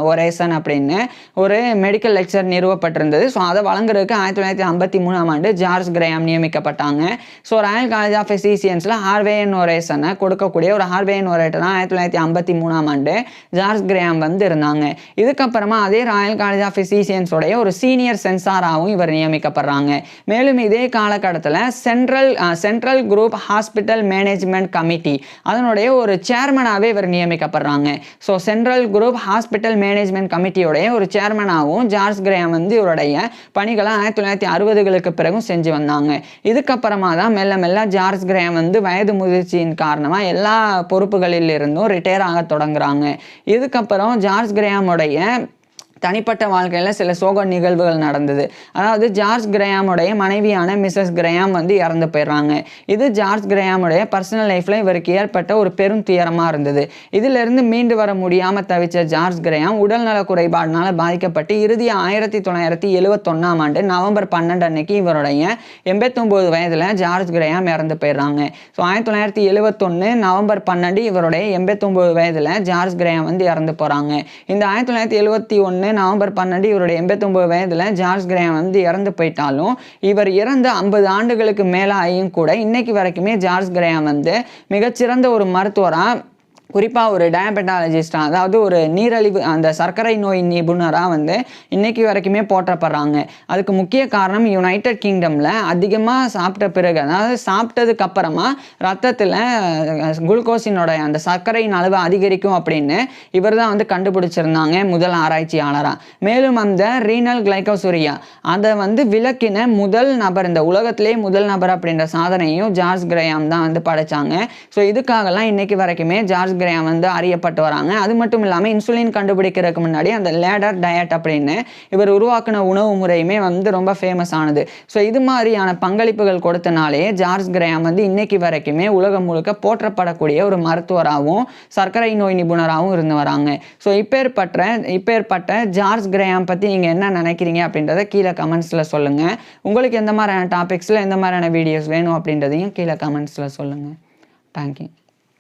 A: ஒரேசன் அப்படின்னு ஒரு மெடிக்கல் லெக்சர் நிறுவப்பட்டிருந்தது. ஸோ அதை வழங்குறதுக்கு 1953 ஜார்ஜ் கிரேம் நியமிக்கப்பட்டாங்க. ஸோ ராயல் காலேஜ் ஆஃப் ஃபிசிசியன்ஸில் ஹார்வேயின் ஒரேசனை கொடுக்கக்கூடிய ஒரு ஹார்வேயின் ஒரேட்டராக 1953 ஜார்ஜ் கிரேம் வந்து இருந்தாங்க. இதுக்கப்புறமா அதே ராயல் காலேஜ் ஆஃப் ஃபிசிசியன்ஸோடைய ஒரு சீனியர் சென்சாராகவும் இவர் நியமிக்கப்படுறாங்க. மேலும் இதே காலகட்டத்தில் central group hospital management committee அதனுடைய ஒரு சேர்மனாகவே இவர் நியமிக்கப்படுறாங்க. So central group hospital management கமிட்டியோடைய ஒரு சேர்மனாகவும் ஜார்ஜ் கிரேம் வந்து இவருடைய பணிகளை 1960களுக்கு பிறகும் செஞ்சு வந்தாங்க. இதுக்கப்புறமா தான் மெல்ல மெல்ல ஜார்ஜ் கிரேம் வந்து வயது முதிர்ச்சியின் காரணமாக எல்லா பொறுப்புகளில் இருந்தும் ரிட்டையர் ஆக தொடங்குறாங்க. இதுக்கப்புறம் ஜார்ஜ் கிரேமுடைய தனிப்பட்ட வாழ்க்கையில் சில சோக நிகழ்வுகள் நடந்தது. அதாவது ஜார்ஜ் கிரேமுடைய மனைவியான மிஸ்ஸஸ் கிரேம் வந்து இறந்து போயிடுறாங்க. இது ஜார்ஜ் கிரேமுடைய பர்சனல் லைஃப்பில் இவருக்கு ஏற்பட்ட ஒரு பெரும் துயரமாக இருந்தது. இதிலிருந்து மீண்டு வர முடியாமல் தவிச்ச ஜார்ஜ் கிரேம் உடல்நல குறைபாடுனால பாதிக்கப்பட்டு இறுதியாக 1971 நவம்பர் 12 அன்னைக்கு இவருடைய 89 வயதில் ஜார்ஜ் கிரேம் இறந்து போயிடுறாங்க. ஸோ 1971 நவம்பர் 12 இவருடைய 89 வயதில் ஜார்ஜ் கிரேம் வந்து இறந்து போகிறாங்க. இந்த 1971 நவம்பர் 12 இவருடைய 89 வயதில் ஜார்ஜ் கிரேம் வந்து இறந்து போயிட்டாலும் இவர் இறந்த 50 ஆண்டுகளுக்கு மேலாயும் கூட இன்னைக்கு வரைக்குமே ஜார்ஜ் கிரேம் வந்து மிகச்சிறந்த ஒரு மருத்துவராக, குறிப்பாக ஒரு டயபெட்டாலஜிஸ்டாக, அதாவது ஒரு நீரழிவு அந்த சர்க்கரை நோய் நிபுணராக வந்து இன்னைக்கு வரைக்குமே போற்றப்படுறாங்க. அதுக்கு முக்கிய காரணம் யுனைடெட் கிங்டமில் அதிகமாக சாப்பிட்ட பிறகு, அதாவது சாப்பிட்டதுக்கு அப்புறமா ரத்தத்தில் குளுக்கோஸினோட அந்த சர்க்கரையின் அளவு அதிகரிக்கும் அப்படின்னு இவர் தான் வந்து கண்டுபிடிச்சிருந்தாங்க முதல் ஆராய்ச்சியாளராக. மேலும் அந்த ரீனல் கிளைகோசூரியா அதை வந்து விளக்கின முதல் நபர், இந்த உலகத்திலே முதல் நபர் அப்படின்ற சாதனையும் ஜார்ஜ் கிரேம் தான் வந்து படைச்சாங்க. ஸோ இதுக்காகலாம் இன்னைக்கு வரைக்குமே ஜார்ஜ் கிரேம் வந்து அறியப்பட்டு வராங்க. அது மட்டும் இல்லாமல் இன்சுலின் கண்டுபிடிக்கிறதுக்கு முன்னாடி அந்த லேடர் டயட் அப்படின்னு இவர் உருவாக்கின உணவு முறையுமே வந்து ரொம்ப ஃபேமஸ் ஆனது. ஸோ இது மாதிரியான பங்களிப்புகள் கொடுத்தனாலே ஜார்ஜ் கிரேம் வந்து இன்னைக்கு வரைக்குமே உலகம் முழுக்க போற்றப்படக்கூடிய ஒரு மருத்துவராகவும் சர்க்கரை நோய் நிபுணராகவும் இருந்து வராங்க. ஸோ இப்பேற்பட்ட ஜார்ஜ் கிரேம் பற்றி நீங்கள் என்ன நினைக்கிறீங்க அப்படின்றத கீழே கமெண்ட்ஸில் சொல்லுங்கள். உங்களுக்கு எந்த மாதிரியான டாபிக்ஸில் எந்த மாதிரியான வீடியோஸ் வேணும் அப்படின்றதையும் கீழே கமெண்ட்ஸில் சொல்லுங்கள். தேங்க்யூ.